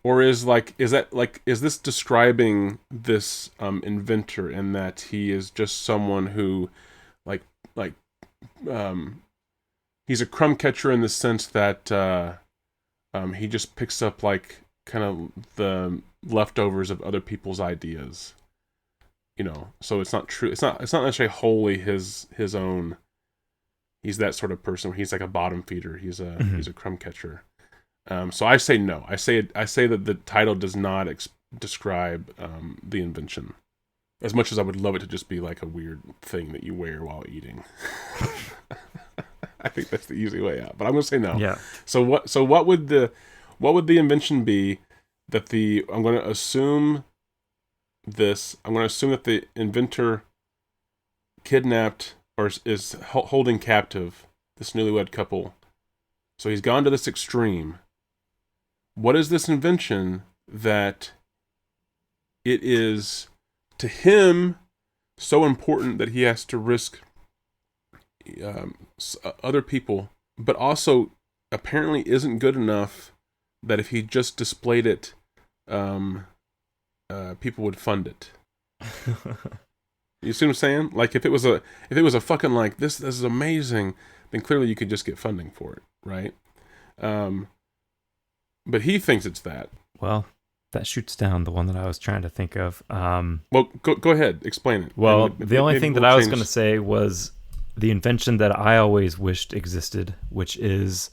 Or is this describing this inventor in that he is just someone who he's a crumb catcher in the sense that he just picks up like kind of the leftovers of other people's ideas. So it's not true. It's not necessarily wholly his own. He's that sort of person. He's like a bottom feeder. He's a crumb catcher. So I say no. I say that the title does not describe the invention. As much as I would love it to just be like a weird thing that you wear while eating. I think that's the easy way out. But I'm gonna say no. Yeah. So what would the invention be that I'm gonna assume that the inventor kidnapped or is holding captive this newlywed couple. So he's gone to this extreme. What is this invention that it is to him so important that he has to risk other people, but also apparently isn't good enough that if he just displayed it, people would fund it. You see what I'm saying? Like if it was a fucking like this is amazing, then clearly you could just get funding for it, right? But he thinks it's that. Well, that shoots down the one that I was trying to think of. Well, go ahead, explain it. Well, the only thing that I was going to say was the invention that I always wished existed, which is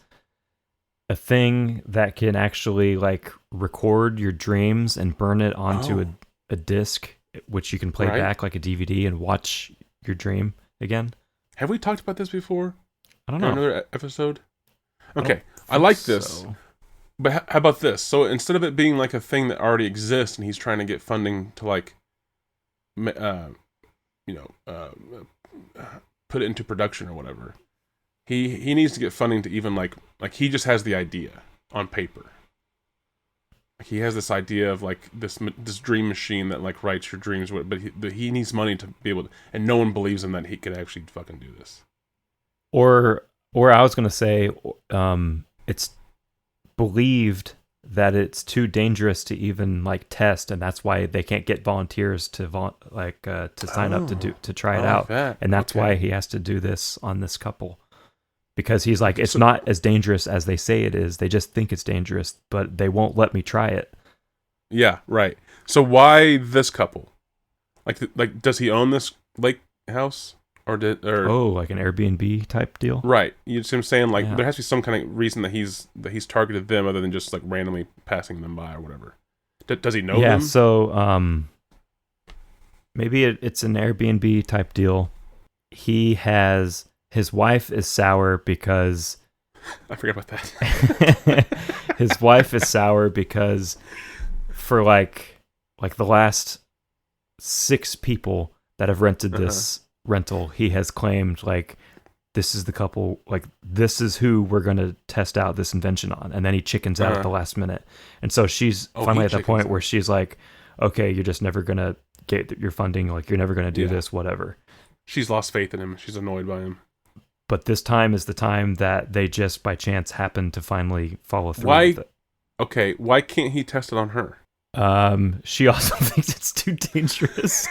a thing that can actually like record your dreams and burn it onto a disc, which you can play back like a DVD and watch your dream again. Have we talked about this before? I don't know. Another episode? Okay, I like this. So. But how about this? So instead of it being like a thing that already exists and he's trying to get funding to like, put it into production or whatever, he needs to get funding to even like he just has the idea on paper. He has this idea of like this dream machine that like writes your dreams, but he needs money to be able to, and no one believes him that he could actually fucking do this. Or I was gonna say, it's believed that it's too dangerous to even like test, and that's why they can't get volunteers to sign up to try it out, and that's why he has to do this on this couple, because he's like, it's not as dangerous as they say it is. They just think it's dangerous, but they won't let me try it. Yeah, right. So why this couple? Like, does he own this lake house, or like an Airbnb type deal. right? You see what I'm saying? Like Yeah. there has to be some kind of reason that he's targeted them, other than just like randomly passing them by or whatever. Does he know them? So maybe it's an Airbnb type deal. His wife is sour because I forgot about that. his wife is sour because for like the last 6 people that have rented this rental, he has claimed like this is the couple, like this is who we're going to test out this invention on, and then he chickens out at the last minute, and so she's finally at the point where she's like, okay, you're just never going to get your funding, like you're never going to do this, whatever. She's lost faith in him. She's annoyed by him. But this time is the time that they just by chance happen to finally follow through Why? with it. Okay, why can't he test it on her? She also thinks it's too dangerous.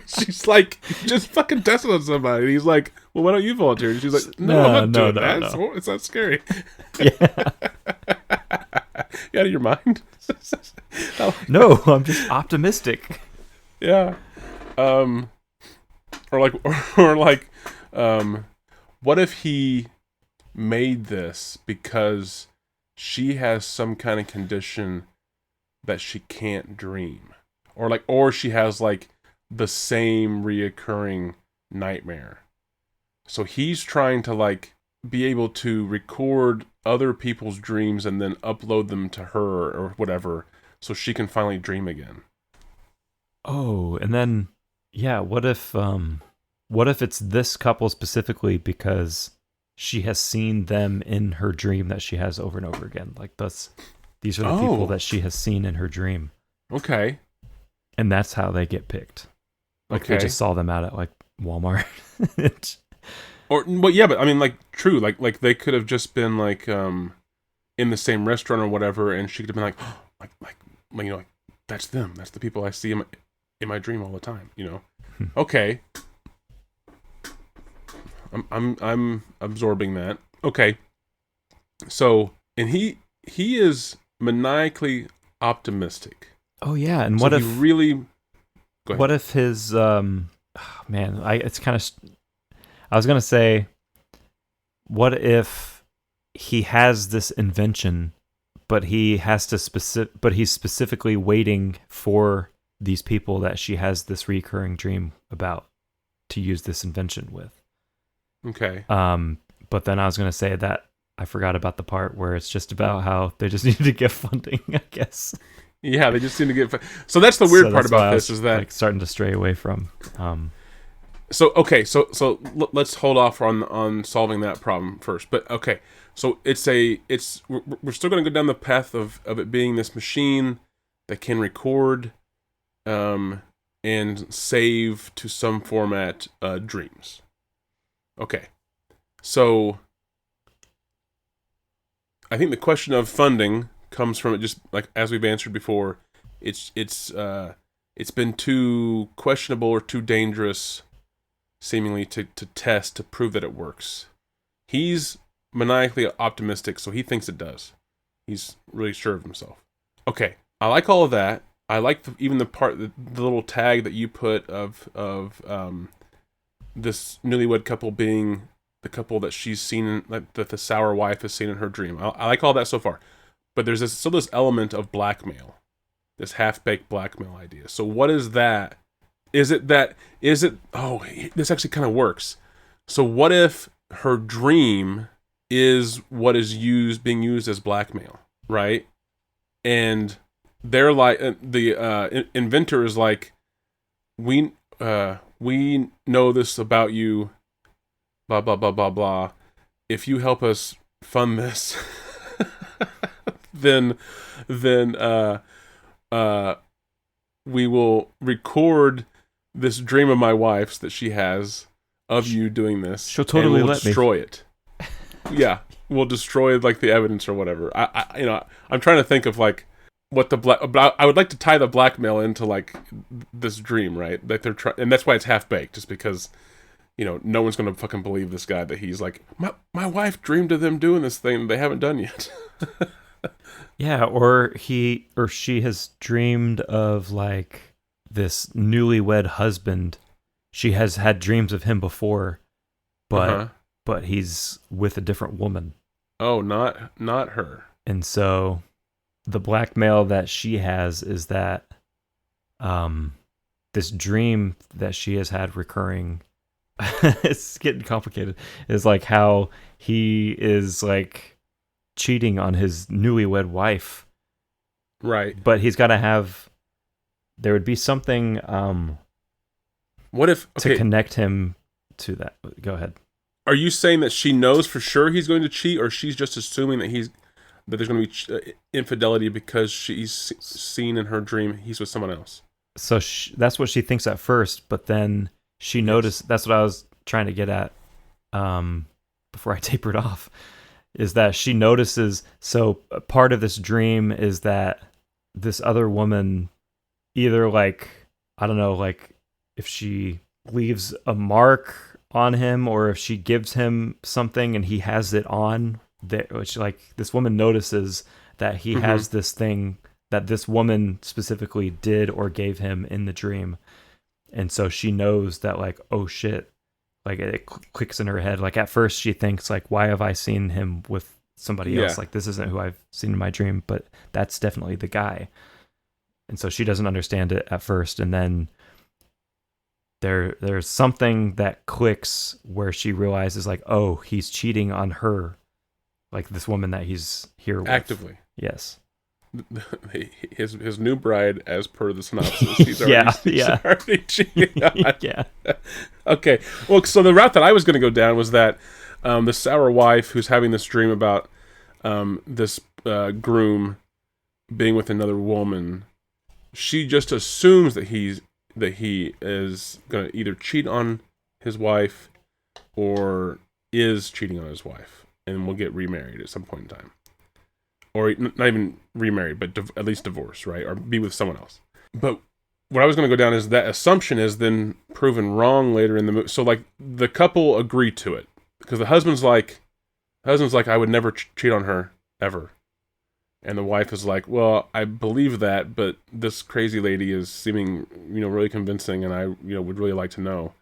She's like, just fucking test it on somebody. And he's like, well, why don't you volunteer? And she's like, no, I'm not doing that. No. It's not scary. Yeah. You out of your mind? No, I'm just optimistic. Yeah. Or like, what if he made this because she has some kind of condition that she can't dream, or she has like the same reoccurring nightmare. So he's trying to like be able to record other people's dreams and then upload them to her or whatever, so she can finally dream again. Oh, and then what if it's this couple specifically because she has seen them in her dream that she has over and over again. Like these are the people that she has seen in her dream. Okay. And that's how they get picked. Like they just saw them out at like Walmart. But I mean, like, true. Like they could have just been like in the same restaurant or whatever, and she could have been like, oh, like that's them. That's the people I see in my dream all the time. You know. Okay. I'm absorbing that. Okay. So, and he is maniacally optimistic. Oh yeah, and what if he really? Go ahead. What if his it's kind of. I was gonna say, what if he has this invention, but he has to but he's specifically waiting for these people that she has this recurring dream about to use this invention with. Okay. But then I was gonna say that I forgot about the part where it's just about how they just need to get funding, I guess. Yeah, they just seem to get. So that's the weird part about this is that like starting to stray away from. So let's hold off on solving that problem first. But okay, so we're still going to go down the path of it being this machine that can record, and save to some format dreams. Okay, so I think the question of funding comes from it, just like as we've answered before. It's been too questionable or too dangerous, seemingly, to test to prove that it works. He's maniacally optimistic, so he thinks it does. He's really sure of himself. Okay, I like all of that. I like even the part, the little tag that you put of this newlywed couple being the couple that she's seen, that the sour wife has seen in her dream. I like all that so far. But there's still this element of blackmail, this half-baked blackmail idea. So what is that? Is it, oh, this actually kind of works. So what if her dream is what is being used as blackmail, right? And they're like, the inventor is like, we know this about you, blah, blah, blah, blah, blah. If you help us fund this, then we will record this dream of my wife's that she has of you doing this. She'll totally let destroy it. Yeah, we'll destroy like the evidence or whatever. I'm trying to think of like what but I would like to tie the blackmail into like this dream, right? That they're trying, and that's why it's half baked, just because no one's gonna fucking believe this guy that he's like, my wife dreamed of them doing this thing they haven't done yet. Yeah, or he or she has dreamed of like this newlywed husband. She has had dreams of him before, but he's with a different woman. Oh, not her. And so the blackmail that she has is that this dream that she has had recurring, it's getting complicated, is like how he is like cheating on his newlywed wife. Right. But he's got to have, there would be something what if to connect him to that. Go ahead. Are you saying that she knows for sure he's going to cheat, or she's just assuming that there's going to be infidelity because she's seen in her dream he's with someone else? So that's what she thinks at first, but then she noticed. That's what I was trying to get at before I tapered off. Is that she notices? So part of this dream is that this other woman, either like, I don't know, like if she leaves a mark on him, or if she gives him something and he has it on, that which like this woman notices that he has this thing that this woman specifically did or gave him in the dream. And so she knows that like, oh shit, like it clicks in her head. Like at first she thinks like, why have I seen him with somebody else? Like this isn't who I've seen in my dream, but that's definitely the guy. And so she doesn't understand it at first. And then there's something that clicks where she realizes like, oh, he's cheating on her, like this woman that he's here with. Actively. Yes. His new bride, as per the synopsis, he's already cheating on. Yeah. Okay. Well, so the route that I was going to go down was that the sour wife who's having this dream about this groom being with another woman, she just assumes that he is going to either cheat on his wife or is cheating on his wife and will get remarried at some point in time. Or not even remarried, but at least divorced, right? Or be with someone else. But what I was going to go down is that assumption is then proven wrong later in the movie. So like the couple agree to it because the husband's like, I would never cheat on her ever. And the wife is like, well, I believe that, but this crazy lady is seeming, really convincing, and I, would really like to know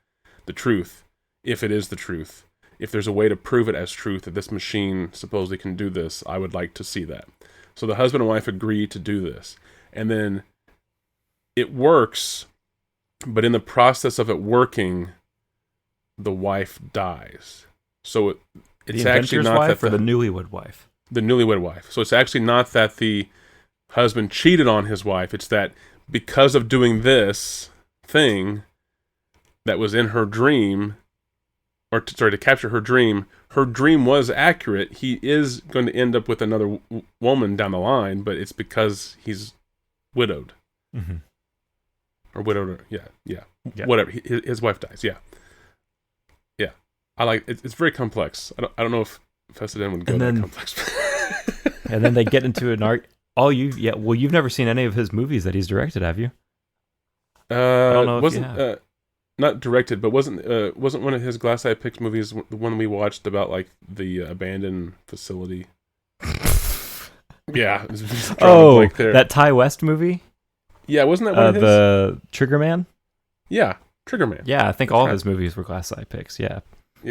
the truth, if it is the truth. If there's a way to prove it as truth, that this machine supposedly can do this, I would like to see that. So the husband and wife agree to do this. And then it works, but in the process of it working, the wife dies. So it's actually not wife that or the newlywed wife. The newlywed wife. So it's actually not that the husband cheated on his wife. It's that because of doing this thing that was in her dream, to capture her dream was accurate. He is going to end up with another woman down the line, but it's because he's widowed. Mm-hmm. Or widowed, yeah. Whatever. His wife dies, yeah. I like it's very complex. I don't know if Fessenden would go that complex. And then they get into an arc. You've never seen any of his movies that he's directed, have you? I don't know if you have. Not directed, but wasn't one of his Glass Eye Pix movies the one we watched about like the abandoned facility? Yeah. That Ty West movie? Yeah, wasn't that one of his? The Trigger Man? Yeah, Trigger Man. Yeah, I think all of his movies were Glass Eye Pix, yeah.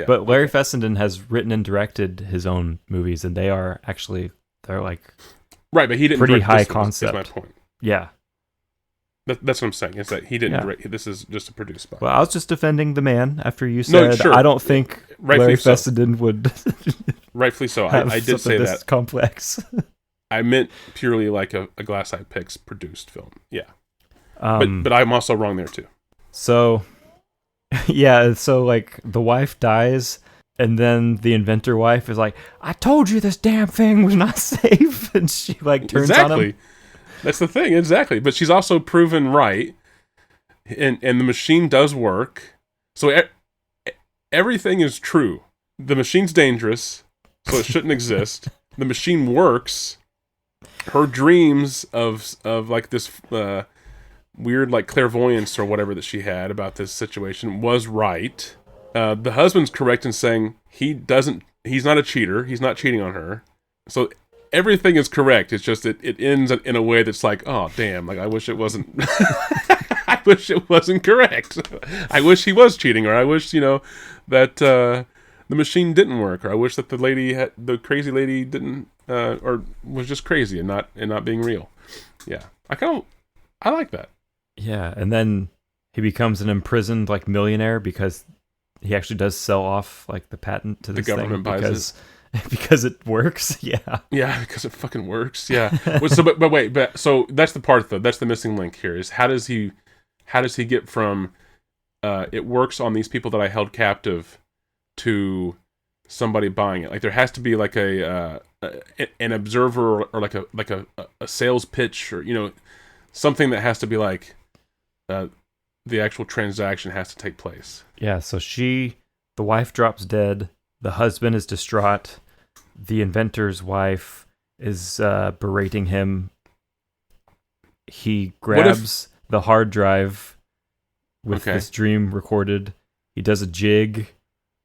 But Larry Fessenden has written and directed his own movies, and they're like right, but he didn't pretty direct high this, concept. Is my point. Yeah. That's what I'm saying. Is that he didn't direct. This is just a produced by. Well, I was just defending the man after you said I don't think Rightfully Larry Fessenden would. Rightfully so. I did say that. Complex. I meant purely like a Glass Eye Pix produced film. Yeah. But I'm also wrong there too. So, yeah. So like the wife dies, and then the inventor wife is like, "I told you this damn thing was not safe," and she like turns on him. That's the thing, exactly. But she's also proven right, and the machine does work. So everything is true. The machine's dangerous, so it shouldn't exist. The machine works. Her dreams of like this weird like clairvoyance or whatever that she had about this situation was right. The husband's correct in saying he's not a cheater. He's not cheating on her. So everything is correct. It's just it ends in a way that's like, oh damn, like I wish it wasn't. I wish it wasn't correct. I wish he was cheating, or I wish, that the machine didn't work, or I wish that the crazy lady didn't, or was just crazy and not being real. Yeah, I like that. Yeah, and then he becomes an imprisoned like millionaire because he actually does sell off like the patent to this The government thing buys it because it works. Yeah. Yeah, because it fucking works. Yeah. So that's the part though. That's the missing link here. Is how does he get from it works on these people that I held captive to somebody buying it? Like there has to be like an observer or like a sales pitch or something that has to be like the actual transaction has to take place. Yeah, so the wife drops dead, the husband is distraught, the inventor's wife is berating him. He grabs the hard drive with this dream recorded. He does a jig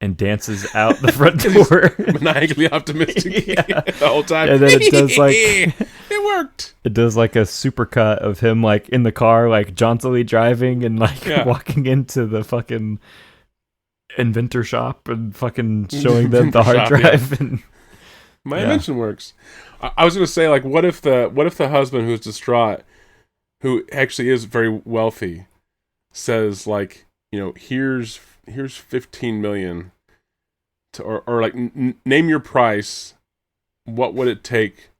and dances out the front door. Maniacally optimistic the whole time. And then it does like... it worked! It does like a supercut of him like in the car, like jauntily driving and like walking into the fucking inventor shop and fucking showing them the hard drive. And my invention works. I was going to say, like, what if the husband who's distraught, who actually is very wealthy, says like, here's 15 million or like name your price. What would it take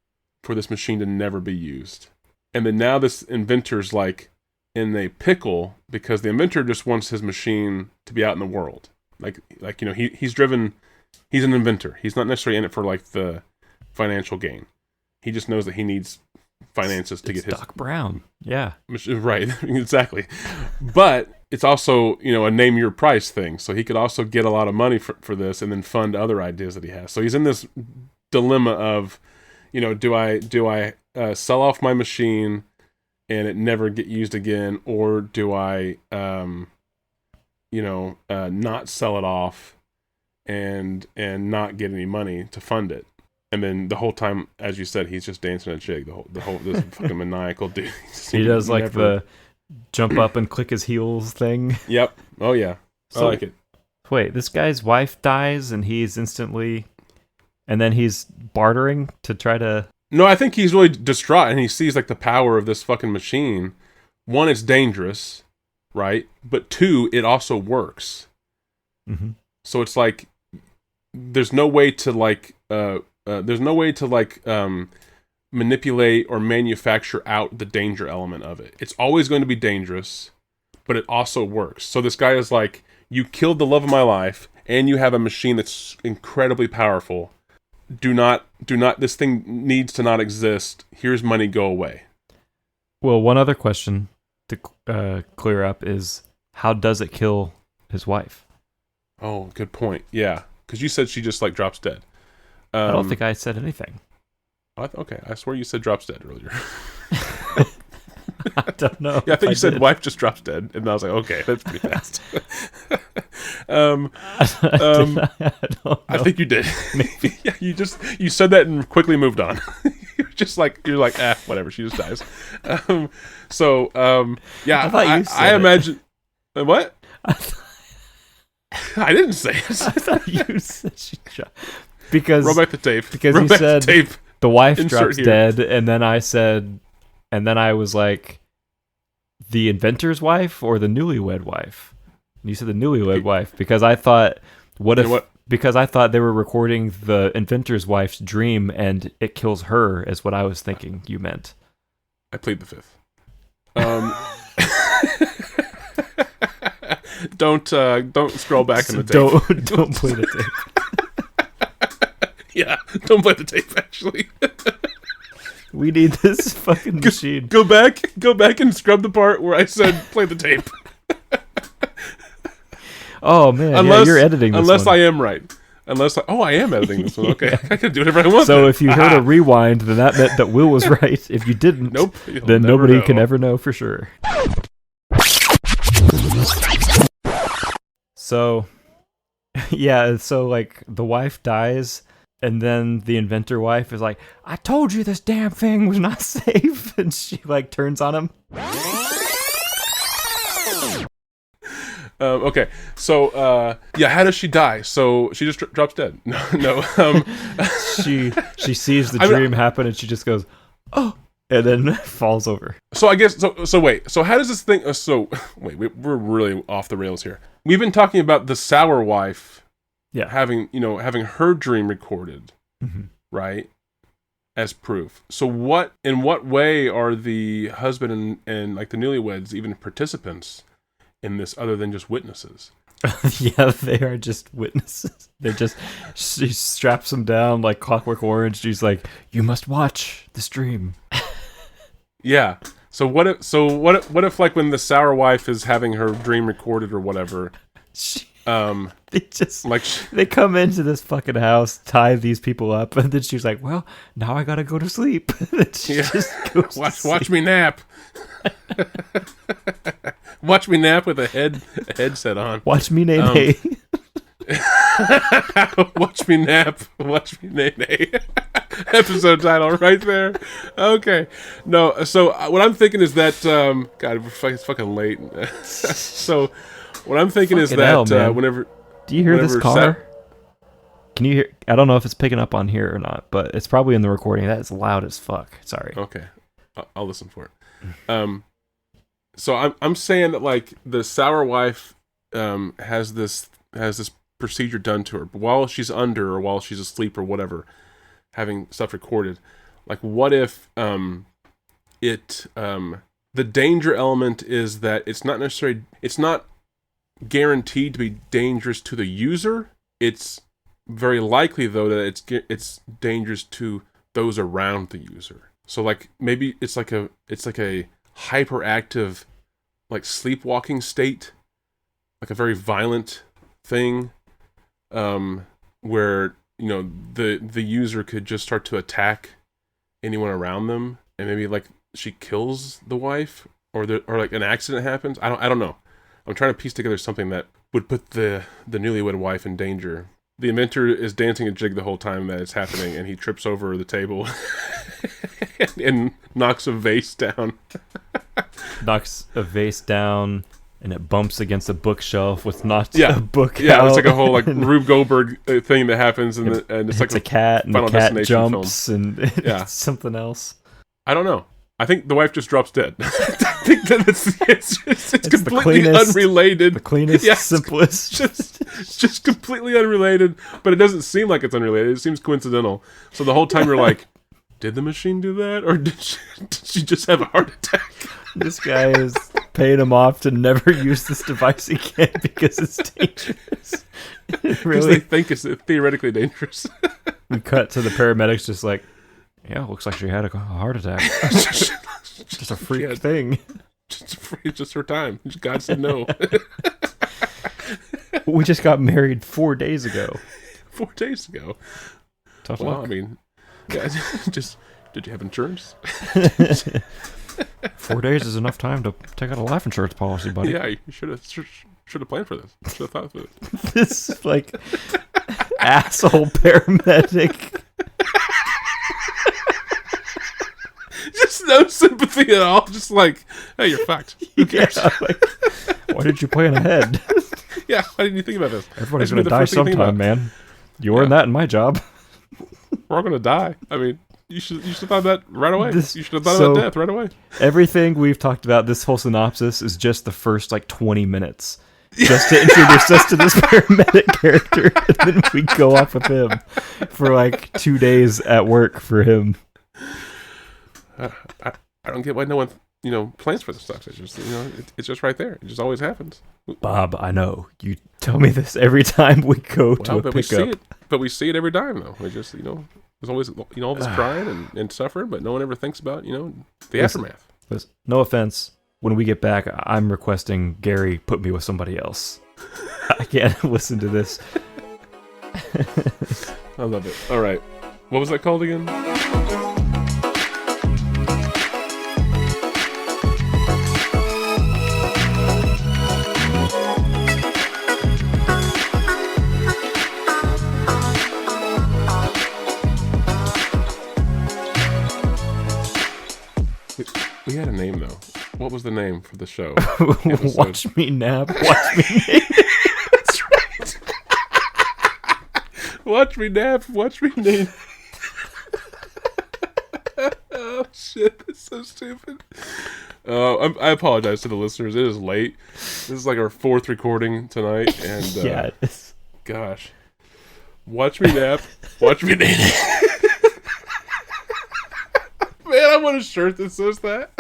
for this machine to never be used? And then now this inventor's like in a pickle because the inventor just wants his machine to be out in the world. He's an inventor. He's not necessarily in it for like the financial gain. He just knows that he needs finances to get his Doc Brown. Yeah. Right, exactly. But it's also, a name your price thing. So he could also get a lot of money for this and then fund other ideas that he has. So he's in this dilemma of, do I sell off my machine and it never get used again, or do I, not sell it off and not get any money to fund it? And then the whole time, as you said, he's just dancing a jig. The whole this fucking maniacal dude. He does like the jump up and click his heels thing. Yep. Oh yeah. I like it. Wait, this guy's wife dies and he's instantly, and then he's bartering to try to. No, I think he's really distraught and he sees like the power of this fucking machine. One, it's dangerous, right? But two, it also works. Mm-hmm. So it's like there's no way to manipulate or manufacture out the danger element of it. It's always going to be dangerous, but it also works. So this guy is like, you killed the love of my life, and you have a machine that's incredibly powerful. Do not, this thing needs to not exist. Here's money, go away. Well, one other question to clear up is, how does it kill his wife? Oh, good point. Yeah, because you said she just like drops dead. I don't think I said anything. Okay, I swear you said drops dead earlier. I don't know. Yeah, I think you said wife just drops dead, and I was like, okay, that's pretty fast. I think you did. Maybe. Yeah, you said that and quickly moved on. You're like, whatever. She just dies. Yeah, I thought you said I imagine. What? I didn't say it. I thought you said she dropped. Because roll back the tape. Because roll you said the tape. The wife Insert drops here. dead, and then I was like, the inventor's wife or the newlywed wife? And you said the newlywed wife because I thought, because I thought they were recording the inventor's wife's dream and it kills her, is what I was thinking you meant. I plead the fifth. Don't scroll back in the tape. Don't play the tape. Yeah, don't play the tape. Actually, we need this fucking machine. Go back and scrub the part where I said play the tape. Oh man, you're editing this unless one. I am right. I am editing this one. Okay, I can do whatever I want. So if you heard a rewind, then that meant that Will was right. If you didn't, nope, then nobody can ever know for sure. So, yeah, so like the wife dies, and then the inventor wife is like, I told you this damn thing was not safe, and she like turns on him. Okay, so yeah, how does she die? So she just drops dead. No. She sees the dream happen and she just goes, oh, and then falls over. So I guess so. Wait. So how does this thing? We're really off the rails here. We've been talking about the sour wife, having her dream recorded, right, as proof. So in what way are the husband and like the newlyweds even participants in this other than just witnesses? Yeah, they are just witnesses. She straps them down like Clockwork Orange. She's like, you must watch this dream. Yeah. So what if like when the sour wife is having her dream recorded or whatever, they come into this fucking house, tie these people up, and then she's like, well, now I gotta go to sleep. Just watch me nap. Watch me nap with a headset on. Watch me nay. Watch me nap. Watch me nay. Episode title right there. Okay. No, so what I'm thinking is that God, it's fucking late. So what I'm thinking is that whenever do you hear this car? Can you hear? I don't know if it's picking up on here or not, but it's probably in the recording. That is loud as fuck. Sorry. Okay. I'll listen for it. So I'm saying that like the sour wife has this procedure done to her while she's under or while she's asleep or whatever, having stuff recorded. Like what if the danger element is that it's not guaranteed to be dangerous to the user. It's very likely though that it's dangerous to those around the user. So like maybe it's like a hyperactive, like sleepwalking state, like a very violent thing, where the user could just start to attack anyone around them, and maybe like she kills the wife, or like an accident happens. I don't know. I'm trying to piece together something that would put the newlywed wife in danger. The inventor is dancing a jig the whole time that it's happening, and he trips over the table and knocks a vase down. And it bumps against a bookshelf with a book out. Yeah, it's like a whole like Rube Goldberg thing that happens, and it's like a cat, and the cat jumps, and it's something else. I don't know. I think the wife just drops dead. I think that it's completely unrelated. The cleanest, simplest. Just completely unrelated, but it doesn't seem like it's unrelated. It seems coincidental. So the whole time you're like, did the machine do that? Or did she just have a heart attack? This guy is paying him off to never use this device again because it's dangerous. Because they think it's theoretically dangerous. We cut to the paramedics just like, yeah, looks like she had a heart attack. Just a freak thing. Just her time. God said no. We just got married 4 days ago. 4 days ago? Tough luck. I mean, yeah, did you have insurance? 4 days is enough time to take out a life insurance policy, buddy. Yeah, you should have planned for this. Should have thought of it. This like asshole paramedic. Just no sympathy at all. Just like, hey, you're fucked. Who cares? Yeah, like, why did you plan ahead? Yeah, why didn't you think about this? Everybody's going to die sometime, man. You earned that in my job. We're all going to die. I mean, you should have thought of that right away. You should have thought about death right away. Everything we've talked about, this whole synopsis, is just the first, 20 minutes. Just to introduce us to this paramedic character. And then we go off with him for, 2 days at work for him. I don't get why no one, plans for this stuff. It's just, it's just right there. It just always happens. Bob, I know. You tell me this every time we go to a pickup. But we see it every time, though. We just, there's always, all this crying and suffering, but no one ever thinks about, the aftermath. Listen, no offense. When we get back, I'm requesting Gary put me with somebody else. I can't listen to this. I love it. All right. What was that called again? We had a name, though. What was the name for the show? Watch me nap. Watch me nap. That's right. Watch me nap. Watch me nap. Oh shit! That's so stupid. I apologize to the listeners. It is late. This is like our 4th recording tonight, and Yeah, it is. gosh, watch me nap. Watch me nap. Man, I want a shirt that says that.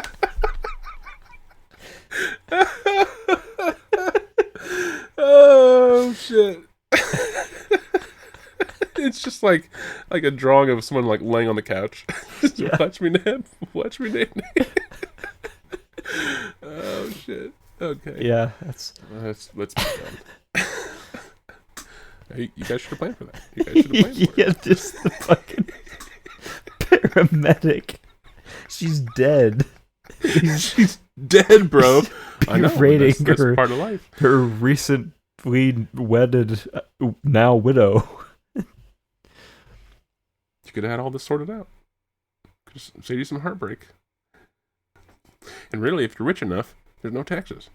Oh shit! It's just like a drawing of someone like laying on the couch. Just Yeah. watch me nap. Watch me nap. Oh shit! Okay. Yeah, that's Let's be done. Hey, you guys should have planned for that. You guys should have planned for it. yeah, just the fucking paramedic. She's dead. She's dead, bro. I know. Rating That's her- part of life. Her recently wedded, now widow. You could have had all this sorted out. Could have saved you some heartbreak. And really, if you're rich enough, there's no taxes.